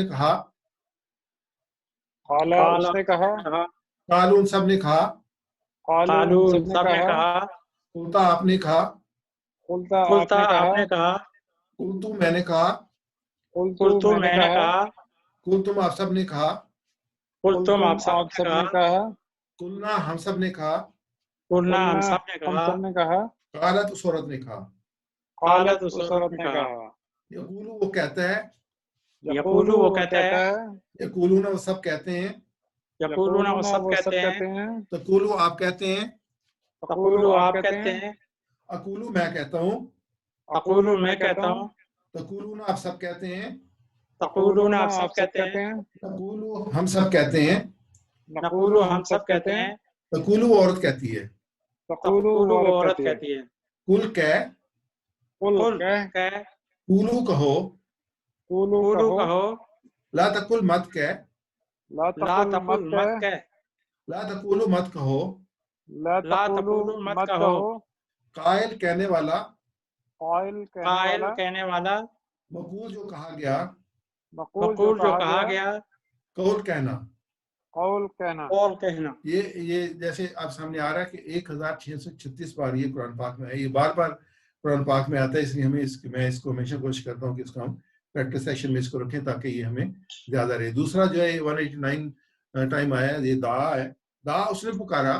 کہا, قالا اس نے کہا, قالون سب نے کہا, قالون سب نے کہا, قلتا آپ نے کہا, قلتا آپ نے کہا, قلتو میں نے کہا, قلتو میں نے کہا, قلتم آپ سب نے کہا, قلتم آپ سب نے کہا, قلنا ہم سب نے کہا, قلنا ہم سب نے کہا, قالت اس عورت نے کہا, قالت اس عورت نے کہا. یقولو وہ کہتا ہے, یقولو وہ کہتا ہے, یقولون وہ سب کہتے ہیں, یقولون وہ سب کہتے ہیں, تقولو آپ کہتے ہیں, تقولو آپ کہتے ہیں, اقولو میں کہتا ہوں, اقولو میں کہتا ہوں, تقولون آپ سب کہتے ہیں, تقولون آپ سب کہتے ہیں, تقولو ہم سب کہتے ہیں, نقولو ہم سب کہتے ہیں, تقولو عورت کہتی ہے, تقولو عورت کہتی ہے, قل کہہ, قل کہہ, قولو کہو, قولو کہو, لا تقل مت کہہ, لا تقل مت کہہ, لا تقولو مت کہو, لا تقولو مت کہو, قائل کہنے والا, قائل کہنے والا, مقول جو کہا گیا, مقول جو کہا گیا, قول کہنا, قول کہنا. یہ جیسے آپ سامنے آ رہا ہے کہ 1636 بار یہ قرآن پاک میں ہے. یہ بار بار قرآن پاک میں آتا ہے, اس لیے میں اس کو ہمیشہ کوشش کرتا ہوں کہ اس کو ہم پریکٹس سیشن میں اس کو رکھیں تاکہ یہ ہمیں زیادہ رہے. دوسرا جو ہے 189 ٹائم آیا ہے, یہ دعا ہے. دعا اس نے پکارا,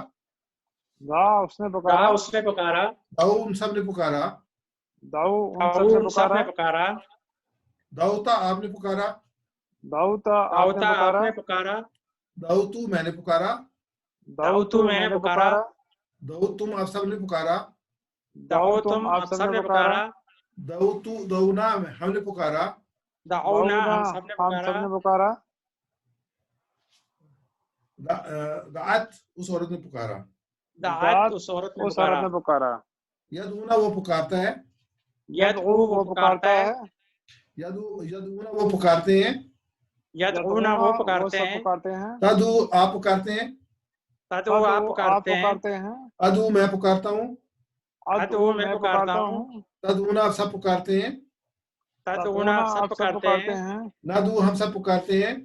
اس نے پکارا, دعو ان سب نے پکارا, ان سب نے پکارا, دعوتا آپ نے پکارا, دعوتا آپ نے پکارا, دعوتو میں نے پکارا, دعوتو میں نے پکارا, دعوتم آپ سب نے پکارا, دعوتم آپ سب نے پکارا, دعوتو دعونا ہم نے پکارا, دعونا ہم سب نے پکارا, دعت اس عورت نے پکارا, دعت اس عورت نے پکارا, یدعونا وہ پکارتا ہے, یدعو وہ پکارتا ہے, یدعونا وہ پکارتے ہیں, یدعونا وہ پکارتے ہیں, تدعو آپ پکارتے ہیں, تدعو آپ پکارتے ہیں, ادعو میں پکارتا ہوں, ادعو میں پکارتا ہوں, تدعونا آپ سب پکارتے ہیں, تدعونا آپ سب پکارتے ہیں, ندعو ہم سب پکارتے ہیں,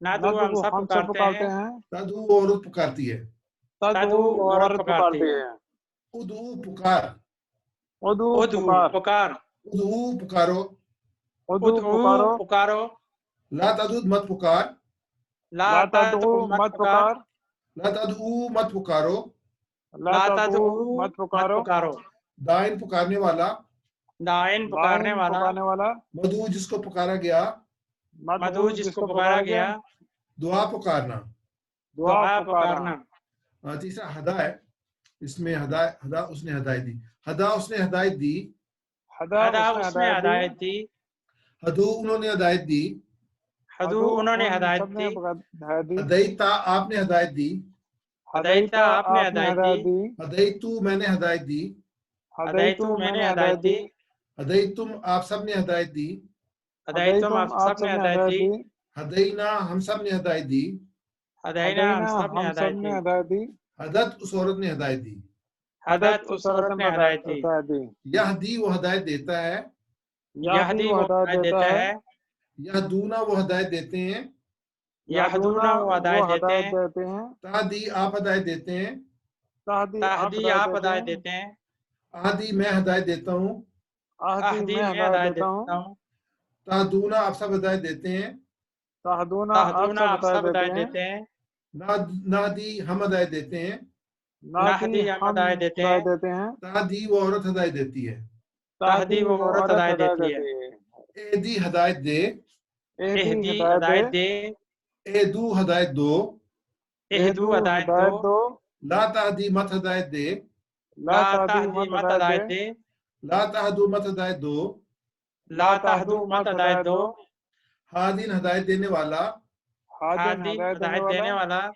ندعو ہم سب پکارتے ہیں, تدعو عورت پکارتی ہے, تدعو عورت پکارتی ہے, ادعو پکار, ادعو پکار, ادعو پکارو, ادعو پکارو, لا تدعو مت پکار, لا تدعو مت پکار, لا تدعو مت پکارو, لا تدعو مت پکارو, دائن پکارنے والا, دائن پکارنے والا, مدعو جس کو پکارا گیا, مدعو جس کو پکارا گیا, دعا پکارنا, دعا پکارنا. تیسرا ہدا ہے, اس میں ہدا اس نے ہدایت دی, ہدا اس نے ہدایت دی, ہدا اس نے ہدایت دی, ہدو انہوں نے ہدایت دی, ہدو انہوں نے ہدایت دی, ہدیتا آپ نے ہدایت دی, ہدیتا آپ نے ہدایت دی, ہدیتو میں نے ہدایت دی, ہدیتو میں نے ہدایت دی, ہدیتم آپ سب نے ہدایت دی, ہدیتم آپ سب نے ہدایت دی, ہدینا ہم سب نے ہدایت دی, ہدینا ہم سب نے ہدایت دی, ہدت اس عورت نے ہدایت دی, ہدت اس عورت نے ہدایت دی, یہدی وہ ہدایت دیتا ہے, یہدی وہ ہدایت دیتا ہے, یہدونا وہ ہدایت دیتے ہیں, یہدونا وہ ہدایت دیتے ہیں, تہدی آپ ہدایت دیتے ہیں, تہدی آپ ہدایت دیتے ہیں, آہدی میں ہدایت دیتا ہوں, آہدی میں ہدایت دیتا ہوں, تہدونا آپ سب ہدایت دیتے ہیں, تہدونا آپ سب ہدایت دیتے ہیں, نہدی ہم ہدایت دیتے ہیں, نہدی ہم ہدایت دیتے ہیں, تہدی وہ عورت ہدایت دیتی ہے, تہدی وہ عورت ہدایت دیتی ہے, ایدی ہدایت دے, اہدی اہدی ہدایت ہدایت دے، دے، اہدو ہدایت دو، اہدو ہدایت دو، دو، لا تہدی مت ہدایت دے، لا لا تہدی تہدی مت مت ہدایت ہدایت دے، دے، لا تہدو مت ہدایت دو، لا تہدو مت ہدایت دو، ہادین ہدایت دینے والا، ہادن ہادی ہدایت دینے ہدایت دینے والا، والا،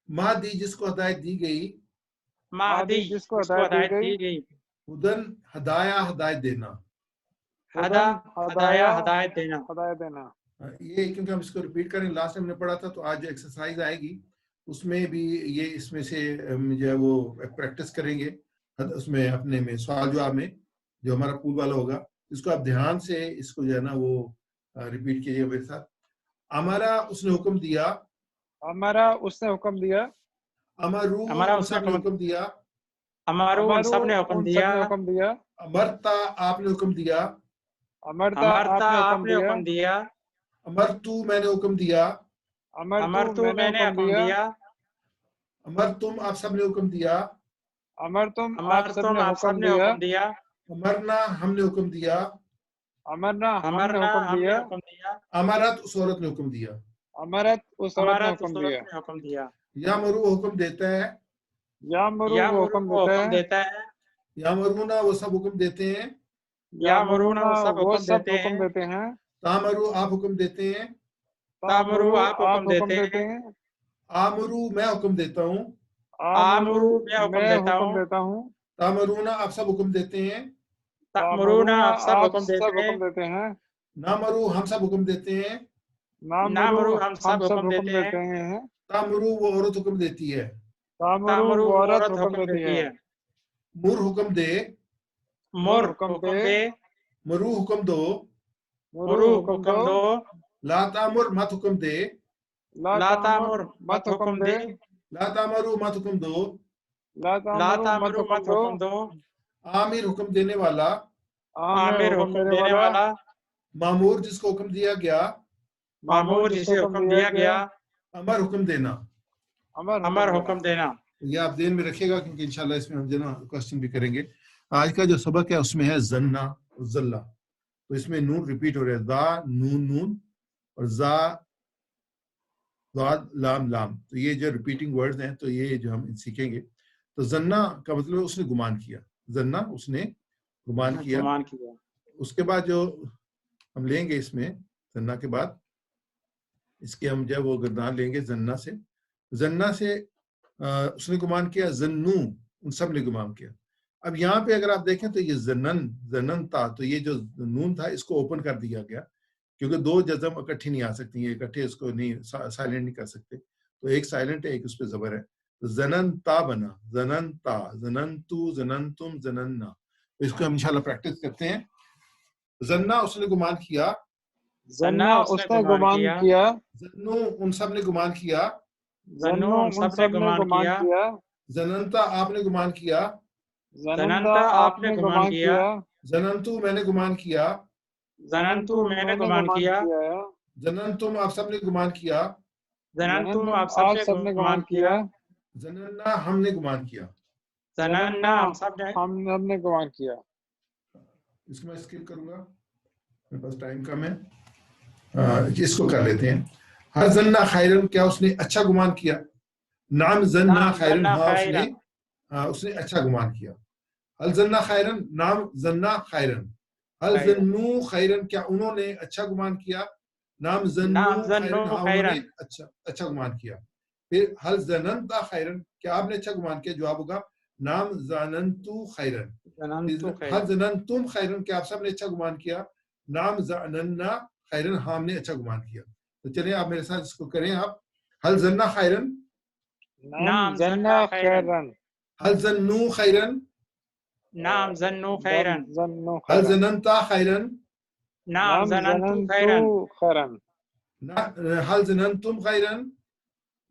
مہدی جس کو ہدایت دی گئی، مہدی جس کو جس کو ہدایت دی ہدایت گئی، دی گئی، ہدن ہدایہ ہدایت دینا۔ ہدا ہدایہ ہدایہ ہدایت دینا۔ ہدایت دینا۔ یہ کیونکہ ہم اس کو ریپیٹ کریں، لاسٹ ہم نے پڑھا تھا، تو آج جو ایکسرسائز آئے گی اس میں بھی یہ اس میں سے ہم جو ہے وہ پریکٹس کریں گے، اس میں اپنے میں سوال جواب میں جو ہمارا پول والا ہوگا، اس کو آپ دھیان سے اس کو جو ہے نا وہ ریپیٹ کیجیے میرے ساتھ۔ ہمارا اس نے حکم دیا، ہمارا اس نے حکم دیا، امرو ہمارا ان اس سب نے حکم دیا، ہمارو ان سب نے حکم ان سب دیا، نے حکم دیا، امرتا آپ نے حکم دیا، امرتا امرتا آپ آپ نے نے حکم حکم دیا، امرتو میں نے حکم دیا، امرتو میں نے میں نے حکم حکم دیا، امرتم آپ سب نے حکم دیا، امرتم آپ سب امرتم نے آپ سب حکم نے دیا، حکم دیا، امرنا ہم نے حکم دیا، امرنا ہم نے امرنا حکم ہم نے دیا، حکم دیا، امرت اس عورت نے حکم دیا، امرت اس عورت نے امرت حکم اس دیا، عورت نے حکم دیا، یا مرو حکم دیتا ہے، یا مرو یا وہ مرو حکم وہ دیتا حکم ہے، دیتا ہے، یا مرونا وہ سب حکم دیتے ہیں، یا یا مرونا مرونا وہ سب وہ حکم سب دیتے حکم ہیں، دیتے ہیں، تامرو آپ حکم دیتے ہیں، تامرو آپ آپ حکم حکم دیتے دیتے ہیں، ہیں، آمرو میں حکم دیتا ہوں، آمرو آمرو میں حکم میں دیتا حکم ہوں، دیتا ہوں، تامرونا آپ سب حکم دیتے ہیں، تأمرونا آپ سب آپ حکم دیتے سب ہیں، حکم دیتے ہیں، نامرو ہم سب حکم دیتے ہیں، نامرو ہم ہم سب سب حکم حکم دیتے ہیں، دیتے ہیں، تامرو وہ عورت حکم دیتی ہے، تامرو وہ وہ عورت عورت حکم حکم دیتی دیتی ہے، ہے، مر حکم دے، مر حکم حکم دے، دے، مرو حکم دو، مرو حکم حکم دو، دو، لا تامر مت حکم دے، لا لا تامر تامر مت مت حکم حکم دے، دے، لا تامرو مت حکم دو، لا لا تامر مت تامرو حکم مت دو، حکم دو، عامر حکم دینے والا، عامر حکم حکم دینے دینے والا، والا، مامور جس کو حکم دیا گیا، معمور جسے حکم دیا گیا، امر حکم دینا۔ امر حکم دینا۔ یہ آپ ذہن میں رکھیے گا کیونکہ انشاءاللہ اس میں ہم جو ہے نا کوشچن بھی کریں گے۔ آج کا جو سبق ہے اس میں ہے زنا اور ذلہ، تو اس میں نون ریپیٹ ہو رہا ہے، ذا نون نون اور ذا ضاد لام لام، تو یہ جو ریپیٹنگ ورڈز ہیں تو یہ جو ہم سیکھیں گے۔ تو زنا کا مطلب اس نے گمان کیا، زنا اس نے گمان کیا۔ گمان کیا، اس کے بعد جو ہم لیں گے اس میں زنا کے بعد اس کے ہم جو وہ گردان لیں گے زنا سے، زنا سے اس نے گمان کیا، زنو ان سب نے گمان کیا۔ اب یہاں پہ اگر آپ دیکھیں تو یہ زنن تھا، تو یہ جو نون تھا اس کو اوپن کر دیا گیا کیونکہ دو جزم اکٹھی نہیں آ سکتی ہیں، اکٹھے اس کو نہیں سائلنٹ نہیں کر سکتے، تو ایک سائلنٹ ہے ایک اس پہ زبر ہے، زنن تا بنا، زنن تا، زنن تو، زنن تم، زننا، اس کو ہم انشاءاللہ پریکٹس کرتے ہیں۔ زنا اس نے گمان کیا، زنا اس نے گمان کیا، زنو ان سب نے گمان کیا، زنو ان سب سب نے گمان کیا، زننتا آپ نے گمان کیا، زننتا آپ نے گمان کیا، زننتو میں نے گمان کیا، زننتو میں نے گمان کیا، زننتم آپ سب نے گمان کیا، زننتم آپ سب نے گمان کیا، زننا ہم نے گمان کیا۔ زننا ہم سب نے گمان کیا۔ اس کو میں اسکپ کروں گا، میرے پاس ٹائم کم ہے، اس کو کر لیتے ہیں۔ ہر زننا خیرن کیا اس نے اچھا گمان کیا، نام زننا خیرن ہاں اس نے اچھا گمان کیا۔ ہل زننا خیرن نام زننا خیرن، ہل زنو خیرن کیا انہوں نے اچھا گمان کیا، نام زنو خیرن ہاں انہوں نے اچھا گمان کیا۔ پھر ہل زننتا خیرن کیا آپ نے اچھا گمان کیا، جواب ہوگا نام زننتو خیرن۔ ہل زننتم خیرن کیا آپ سب نے اچھا گمان کیا، نام زننا خیرن ہاں ہم نے اچھا گمان کیا۔ تو چلیں آپ میرے ساتھ اس کو کریں، آپ ہل زننا خیرن، نام زنا خیرن، ہل زنو خیرن، نام زنو خیرن، ہل زننتا خیرن، نام زننتو خیرن، ہل زننتم خیرن،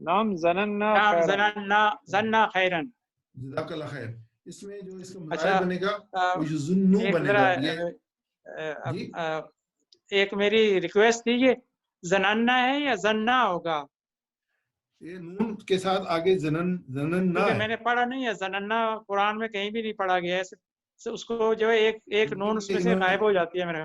نام زننا نام خیرن، زننا خیرن۔ جزاک اللہ خیر۔ اس میں جو اس کا اچھا مضارع بنے گا وہ یظنو بنے گا۔ یہ جی ایک میری ریکویسٹ تھی، یہ زننا ہے یا زننا ہوگا؟ یہ نون کے ساتھ آگے زنن نہ کیونکہ ہے، میں نے پڑھا نہیں ہے زننا، قرآن میں کہیں بھی نہیں پڑھا گیا ہے، اس کو جو ہے ایک نون اس میں سے غائب ہو جاتی ہے میرا،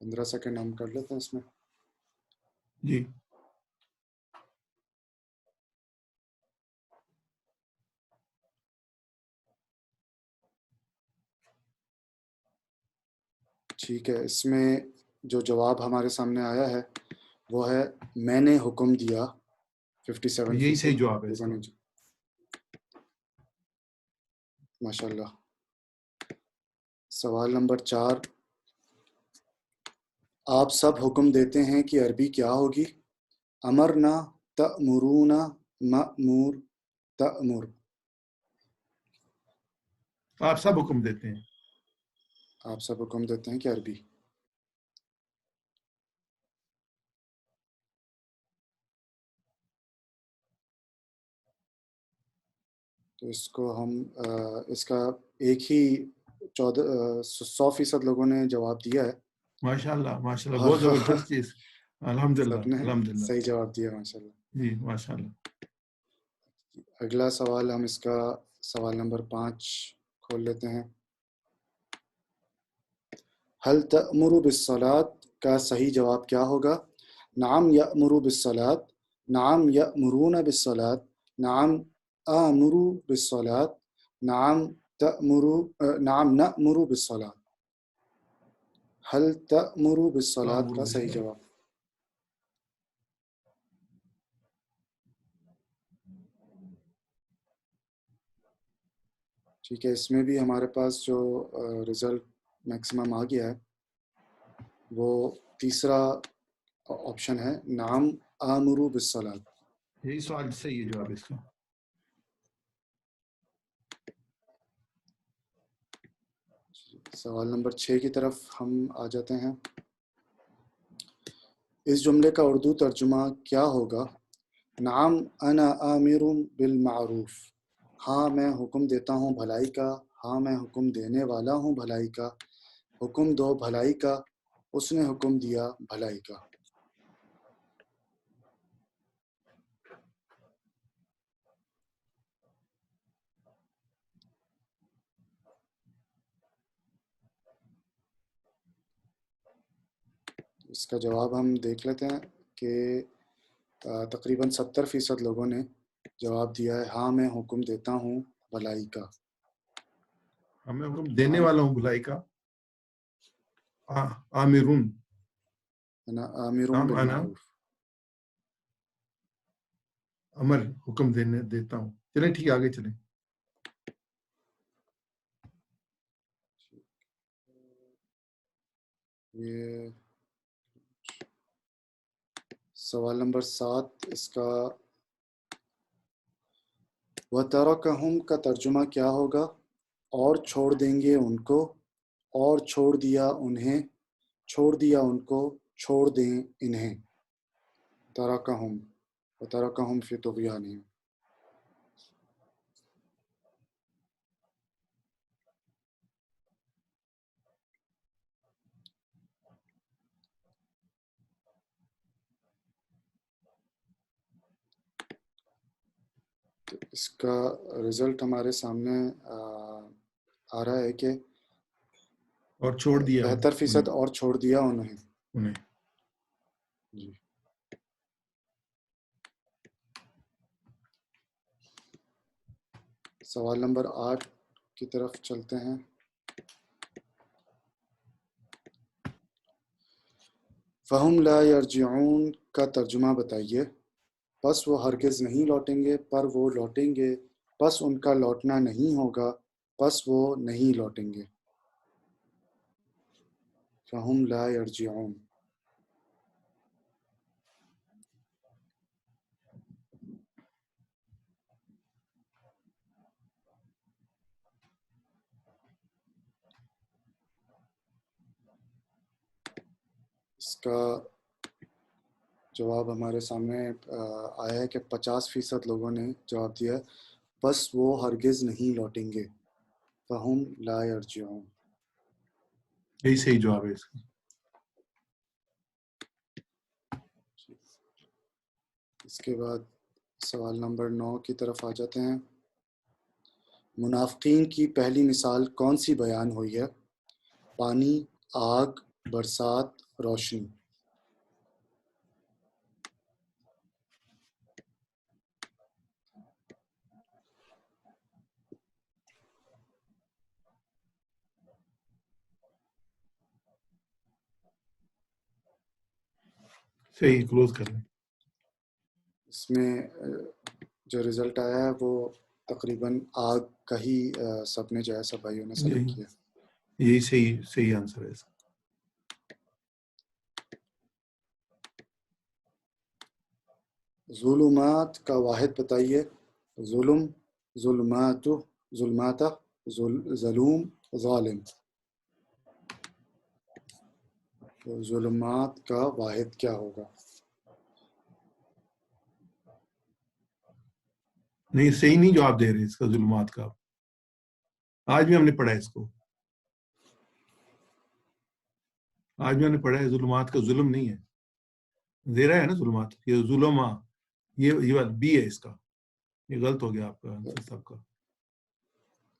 15 سیکنڈ ہم کر لیتے ہیں اس میں. جی ٹھیک ہے. اس میں جو جواب ہمارے سامنے آیا ہے وہ ہے میں نے حکم دیا. 57%. یہی صحیح جواب ہے اس کا. ماشاء اللہ. سوال نمبر 4. آپ سب حکم دیتے ہیں کہ عربی کیا ہوگی؟ امرنا، تأمرون، مأمور، تأمر. آپ سب حکم دیتے ہیں. آپ سب حکم دیتے ہیں کہ عربی. تو اس کو ہم اس کا ایک ہی 100% لوگوں نے جواب دیا ہے. ماشاء اللہ ماشاء اللہ، بہت زبردست چیز. الحمد للہ سب نے الحمد للہ. صحیح جواب دیا ماشاء اللہ. جی ماشاء اللہ. اگلا سوال ہم اس کا سوال نمبر 5 کھول لیتے ہیں. هل تأمر بالصلاة کا صحیح جواب کیا ہوگا؟ نعم یأمر بالصلاة، نعم یأمرون بالصلاة، نعم آمر بالصلاة، نعم نعم نأمر بالصلاة. هل تأمر بالصلاة کا صحیح جواب. ٹھیک ہے. اس میں بھی ہمارے پاس جو رزلٹ میکسیمم آ گیا ہے وہ تیسرا آپشن ہے، نعم آمر بالصلاة. یہی سوال صحیح ہے جواب اس کا. سوال نمبر 6 کی طرف ہم آ جاتے ہیں. اس جملے کا اردو ترجمہ کیا ہوگا؟ نعم انا آمر بالمعروف، ہاں میں حکم دیتا ہوں بھلائی کا، ہاں میں حکم دینے والا ہوں بھلائی کا. حکم دو بھلائی کا، اس نے حکم دیا بھلائی کا. اس کا جواب ہم دیکھ لیتے ہیں کہ تقریباً 70% لوگوں نے جواب دیا ہے ہاں میں حکم دیتا ہوں بھلائی کا. میں حکم دینے والا ہوں بھلائی کا. آمرون، انا آمرون بالمعروف. امر حکم دیتا ہوں. چلیں ٹھیک، آگے چلیں. یہ سوال نمبر 7 اس کا وَتَرَكَهُمْ کا ترجمہ کیا ہوگا؟ اور چھوڑ دیں گے ان کو، اور چھوڑ دیا انہیں، چھوڑ دیا ان کو، چھوڑ دیں انہیں. تَرَكَهُمْ وَتَرَكَهُمْ فِي طُغْيَانِهِمْ. اس کا رزلٹ ہمارے سامنے آ رہا ہے کہ اور چھوڑ دیا 73% اور چھوڑ دیا انہیں. جی. سوال نمبر 8 کی طرف چلتے ہیں. فَهُمْ لَا يَرْجِعُونَ کا ترجمہ بتائیے. پس وہ ہرگز نہیں لوٹیں گے، پر وہ لوٹیں گے، پس ان کا لوٹنا نہیں ہوگا، پس وہ نہیں لوٹیں گے. فَهُمْ لَا يَرْجِعُونَ. اس کا جواب ہمارے سامنے آیا ہے کہ 50% لوگوں نے جواب دیا ہے بس وہ ہرگز نہیں لوٹیں گے. فَهُمْ لَا يَرْجِعُونَ. یہی صحیح جواب ہے اس کا. اس کے بعد سوال نمبر 9 کی طرف آ جاتے ہیں. منافقین کی پہلی مثال کون سی بیان ہوئی ہے؟ پانی، آگ، برسات، روشنی. صحیح کلوز کر لیں. اس میں جو رزلٹ آیا ہے وہ تقریباً آگ کا ہی سب نے جو ہے سب بھائیوں نے سلیکٹ کیا. یہی صحیح آنسر ہے اس کا. ظلمات کا واحد بتائیے. ظلم، ظلمات، ظلمات، ظلوم، ظالم. تو ظلمات کا واحد کیا ہوگا؟ نہیں صحیح نہیں جواب دے رہے اس کا. ظلمات کا آج بھی ہم نے پڑھا ہے اس کو. آج بھی ہم نے پڑھا ہے ظلمات کا ظلم نہیں ہے. زیرہ ہے نا ظلمات. یہ ظلمہ یہ بی ہے اس کا. یہ غلط ہو گیا آپ کا آنسر صاحب کا.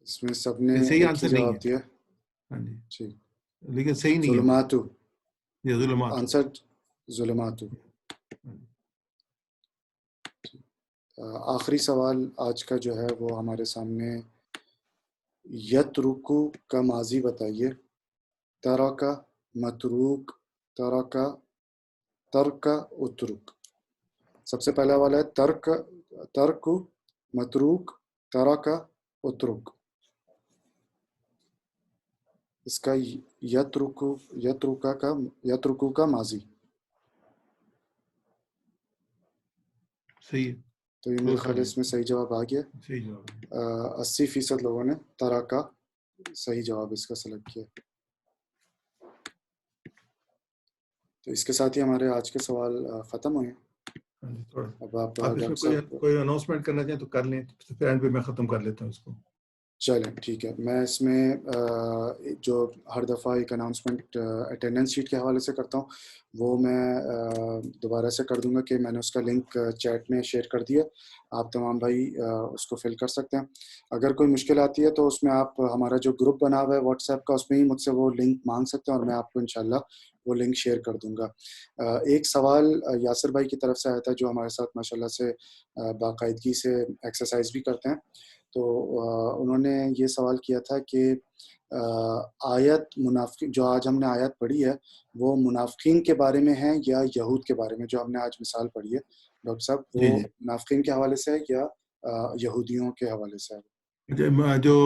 اس میں سب نے صحیح ایک ہی آنسر نہیں جواب ہے. دیا. ہاں جی ٹھیک. لیکن صحیح نہیں ہے. ظلمات. یہ ظلمات آنسر ظلمات. آخری سوال آج کا جو ہے وہ ہمارے سامنے. یترکو کا ماضی بتائیے. ترکا، متروک، ترکا، ترک، اترک. سب سے پہلا والا ہے ترک، متروک، ترک، اترک. اس کا یترکو کا ماضی. صحیح ہے. تو یہ میرے خیال ہے اس میں صحیح جواب آ گیا. صحیح جواب 80% لوگوں نے ترکا صحیح جواب اس کا سلیکٹ کیا. تو اس کے ساتھ ہی ہمارے آج کے سوال ختم ہوئے. اب آپ اس میں کوئی اناؤنسمنٹ کرنا چاہیں تو کر لیں. پھر میں ختم کر لیتا ہوں اس کو. چلیں ٹھیک ہے. میں اس میں جو ہر دفعہ ایک اناؤنسمنٹ اٹینڈنس شیٹ کے حوالے سے کرتا ہوں وہ میں دوبارہ سے کر دوں گا کہ میں نے اس کا لنک چیٹ میں شیئر کر دیا. آپ تمام بھائی اس کو فل کر سکتے ہیں. اگر کوئی مشکل آتی ہے تو اس میں آپ ہمارا جو گروپ بنا ہوا ہے واٹس ایپ کا اس میں ہی مجھ سے وہ لنک مانگ سکتے ہیں اور میں آپ کو انشاءاللہ وہ لنک شیئر کر دوں گا. ایک سوال یاسر بھائی کی طرف سے آیا تھا جو ہمارے ساتھ ماشاءاللہ سے باقاعدگی سے ایکسرسائز بھی کرتے ہیں. تو انہوں نے یہ سوال کیا تھا کہ آیت منافقین جو آج ہم نے آیت پڑھی ہے وہ منافقین کے بارے میں ہے یا یہود کے بارے میں. جو ہم نے آج مثال پڑھی ہے ڈاکٹر صاحب وہ منافقین کے حوالے سے ہے یا یہودیوں کے حوالے سے ہے؟ جو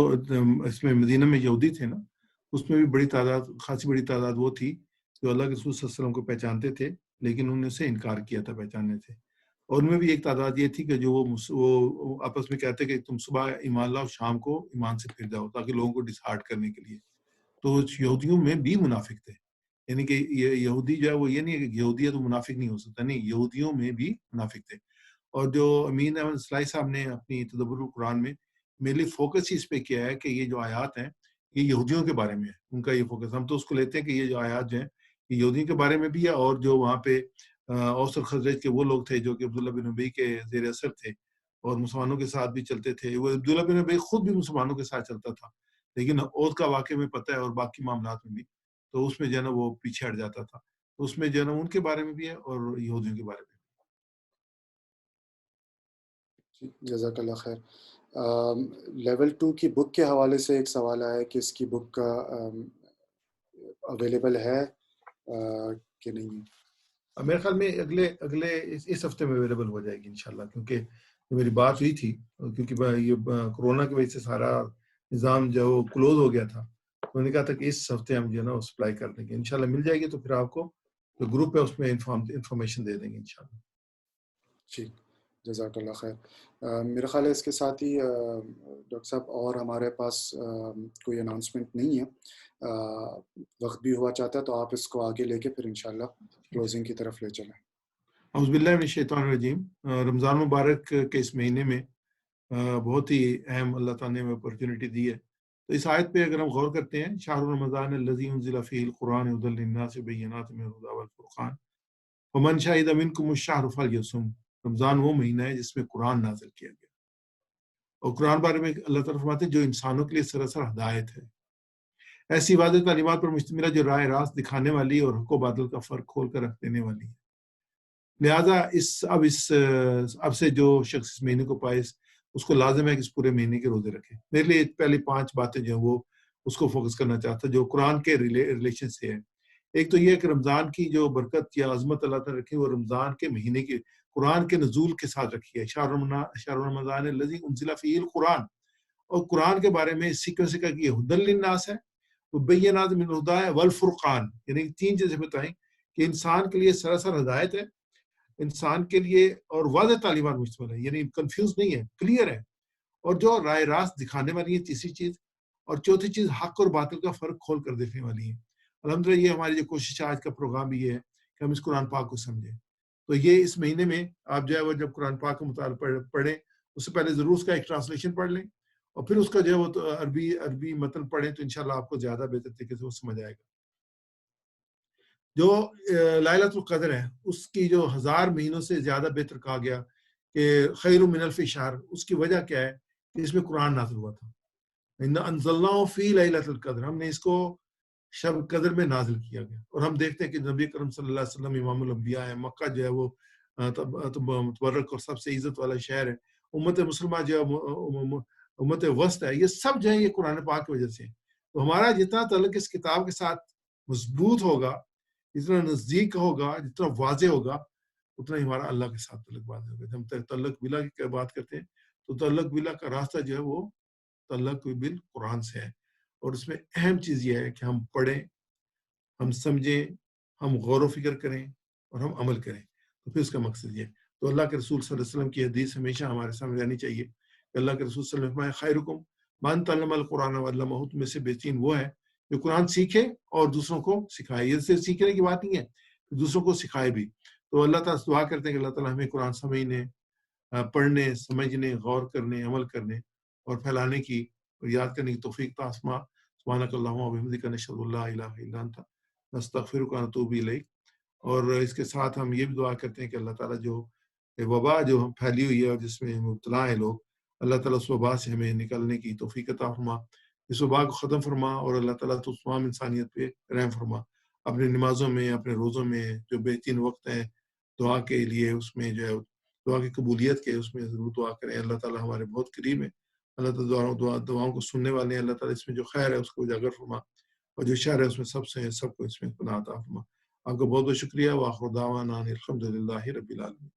اس میں مدینہ میں یہودی تھے نا اس میں بھی خاصی بڑی تعداد وہ تھی جو اللہ کے رسول صلی اللہ علیہ وسلم کو پہچانتے تھے لیکن انہوں نے اسے انکار کیا تھا پہچاننے سے. اور ان میں بھی ایک تعداد یہ تھی کہ جو وہ آپس میں کہتے کہ تم صبح ایمان لاؤ شام کو ایمان سے پھر جاؤ تاکہ لوگوں کو ڈسہارٹ کرنے کے لیے. تو یہودیوں میں بھی منافق تھے. یعنی کہ یہودی جو ہے وہ یہ نہیں ہے کہ یہودی ہے تو منافق نہیں ہو سکتا. نہیں یہودیوں میں بھی منافق تھے. اور جو امین احمد اصلاحی صاحب نے اپنی تدبر القرآن میں میرے فوکس ہی اس پہ کیا ہے کہ یہ جو آیات ہیں یہ یہودیوں کے بارے میں ہے. ان کا یہ فوکس ہم تو اس کو لیتے ہیں کہ یہ جو آیات جو ہیں یہ یہودیوں کے بارے میں بھی ہے. اور جو وہاں پہ اوس اور خزرج کے وہ لوگ تھے جو کہ عبداللہ بن ابی کے زیر اثر تھے اور مسلمانوں کے ساتھ بھی چلتے تھے. وہ عبداللہ بن ابی خود بھی مسلمانوں کے ساتھ چلتا تھا لیکن اوس کا واقعہ میں پتہ ہے اور باقی معاملات میں بھی. تو اس میں جو ہے نا وہ پیچھے ہٹ جاتا تھا. تو اس میں جو ہے نا ان کے بارے میں بھی ہے اور یہودیوں کے بارے میں. جزاک اللہ خیر. لیول 2 کی بک کے حوالے سے ایک سوال آیا ہے کہ اس کی بک اویلیبل ہے کہ نہیں ہے. میرے خیال میں اگلے اس ہفتے میں اویلیبل ہو جائے گی انشاءاللہ کیونکہ میری بات ہوئی تھی کیونکہ یہ کورونا کی وجہ سے سارا نظام جو کلوز ہو گیا تھا. انہوں نے کہا تھا کہ اس ہفتے ہم جو ہے نا سپلائی کر دیں گے انشاءاللہ مل جائے گی. تو پھر آپ کو جو گروپ ہے اس میں انفارمیشن دے دیں گے انشاءاللہ. ٹھیک جزاک اللہ خیر. میرا خیال ہے اس کے ساتھ ہی ڈاکٹر صاحب اور ہمارے پاس کوئی اناؤنسمنٹ نہیں ہے. وقت بھی ہوا چاہتا ہے تو آپ اس کو آگے لے کے پھر انشاءاللہ کلوزنگ کی طرف لے چلیں. اعوذ باللہ من الشیطان الرجیم. رمضان مبارک کے اس مہینے میں بہت ہی اہم اللہ تعالیٰ نے اپرچونٹی دی ہے. تو اس آیت پہ اگر ہم غور کرتے ہیں شہر رمضان الذی انزل فیہ القرآن ھدی للناس بینات من الہدی والفرقان ومن شہد منکم الشہر فلیصم. رمضان وہ مہینہ ہے جس میں قرآن نازل کیا گیا اور قرآن بارے میں اللہ تعالیٰ فرماتے ہیں جو انسانوں کے لیے سراسر ہدایت ہے. ایسی واضح تعلیمات پر مشتمل ہے جو راہ راست دکھانے والی اور حق و باطل کا فرق کھول کر رکھ دینے والی ہے. لہٰذا اب سے جو شخص اس مہینے کو پائے اس کو لازم ہے کہ اس پورے مہینے کے روزے رکھے. میرے لیے پہلی 5 باتیں جو ہیں وہ اس کو فوکس کرنا چاہتا جو قرآن کے ریلیشن سے ہے. ایک تو یہ کہ رمضان کی جو برکت یا عظمت اللہ تعالیٰ رکھی وہ رمضان کے مہینے کے قرآن کے نزول کے ساتھ رکھی ہے. شہر رمضان الذی انزل فیہ القرآن. اور قرآن کے بارے میں اس سیکوینس کا کہ یہ ھدی للناس ہے، بینات من الہدی والفرقان، یعنی 3 چیزیں بتائیں کہ انسان کے لیے سراسر ہدایت ہے، انسان کے لیے اور واضح تعلیمات مشتمل ہے، یعنی کنفیوز نہیں ہے، کلیئر ہے، اور جو راہ راست دکھانے والی ہے تیسری چیز، اور چوتھی چیز حق اور باطل کا فرق کھول کر دیکھنے والی ہے. الحمدللہ یہ ہماری جو کوشش ہے آج کا پروگرام بھی یہ ہے کہ ہم اس قرآن پاک کو سمجھیں. تو یہ اس مہینے میں آپ جو ہے وہ جب قرآن پاک کا مطالعہ پڑھیں اس سے پہلے ضرور اس کا ایک ٹرانسلیشن پڑھ لیں اور پھر اس کا جو ہے وہ عربی متن پڑھیں تو انشاءاللہ آپ کو زیادہ بہتر طریقے سے وہ سمجھ آئے گا. جو لیلۃ القدر ہے اس کی جو 1000 مہینوں سے زیادہ بہتر کہا گیا کہ خیر من الف شہر، اس کی وجہ کیا ہے کہ اس میں قرآن نازل ہوا تھا. انزلناہ فی لیلۃ القدر، ہم نے اس کو شب قدر میں نازل کیا گیا. اور ہم دیکھتے ہیں کہ نبی کرم صلی اللہ علیہ وسلم امام الانبیاء ہے، مکہ جو ہے وہ متبرک اور سب سے عزت والا شہر ہے، امت مسلمہ جو ہے امت وسط ہے، یہ سب جو ہے یہ قرآن پاک کی وجہ سے. تو ہمارا جتنا تعلق اس کتاب کے ساتھ مضبوط ہوگا، جتنا نزدیک ہوگا، جتنا واضح ہوگا، اتنا ہی ہمارا اللہ کے ساتھ تعلق واضح ہوگا. جب ہم تعلق بلا کی بات کرتے ہیں تو تعلق بلا کا راستہ جو ہے وہ تعلق بالقرآن سے ہے. اور اس میں اہم چیز یہ ہے کہ ہم پڑھیں، ہم سمجھیں، ہم غور و فکر کریں اور ہم عمل کریں. تو پھر اس کا مقصد یہ ہے. تو اللہ کے رسول صلی اللہ علیہ وسلم کی حدیث ہمیشہ ہمارے سامنے رہنی چاہیے کہ اللہ کے رسول صلی اللہ علیہ وسلم خیرکم من تعلم القرآن وعلمہ، تم میں سے بہترین وہ ہے جو قرآن سیکھے اور دوسروں کو سکھائے. یہ صرف سیکھنے کی بات نہیں ہے، دوسروں کو سکھائے بھی. تو اللہ تعالیٰ دعا کرتے ہیں کہ اللہ تعالیٰ ہمیں قرآن سمجھنے، پڑھنے، سمجھنے، غور کرنے، عمل کرنے اور پھیلانے کی اور یاد کرنے کی توفیق عطا فرما. سبحانک اللہم و بحمدک نشہد ان لا الہ الا انت نستغفرک ونتوب الیک. اور اس کے ساتھ ہم یہ بھی دعا کرتے ہیں کہ اللہ تعالیٰ جو وبا جو پھیلی ہوئی ہے اور جس میں مبتلا ہیں لوگ، اللہ تعالیٰ اس وبا سے ہمیں نکلنے کی توفیق عطا فرما، اس وبا کو ختم فرما، اور اللہ تعالیٰ تو تمام انسانیت پہ رحم فرما. اپنے نمازوں میں، اپنے روزوں میں جو بہترین وقت ہیں دعا کے لیے، اس میں جو ہے دعا کی قبولیت کے اس میں ضرور دعا کریں. اللہ تعالیٰ ہمارے بہت قریب ہے، اللہ تعالیٰ دعاؤں کو سننے والے ہیں. اللہ تعالیٰ اس میں جو خیر ہے اس کو اجاگر فرما، اور جو شر ہے اس میں سب کو اس میں پناہ عطا فرما. آپ کا بہت بہت شکریہ. وآخر دعوانا ان الحمدللہ رب العالمین.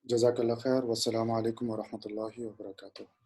جزاک اللہ خیر، والسلام علیکم ورحمۃ اللہ وبرکاتہ.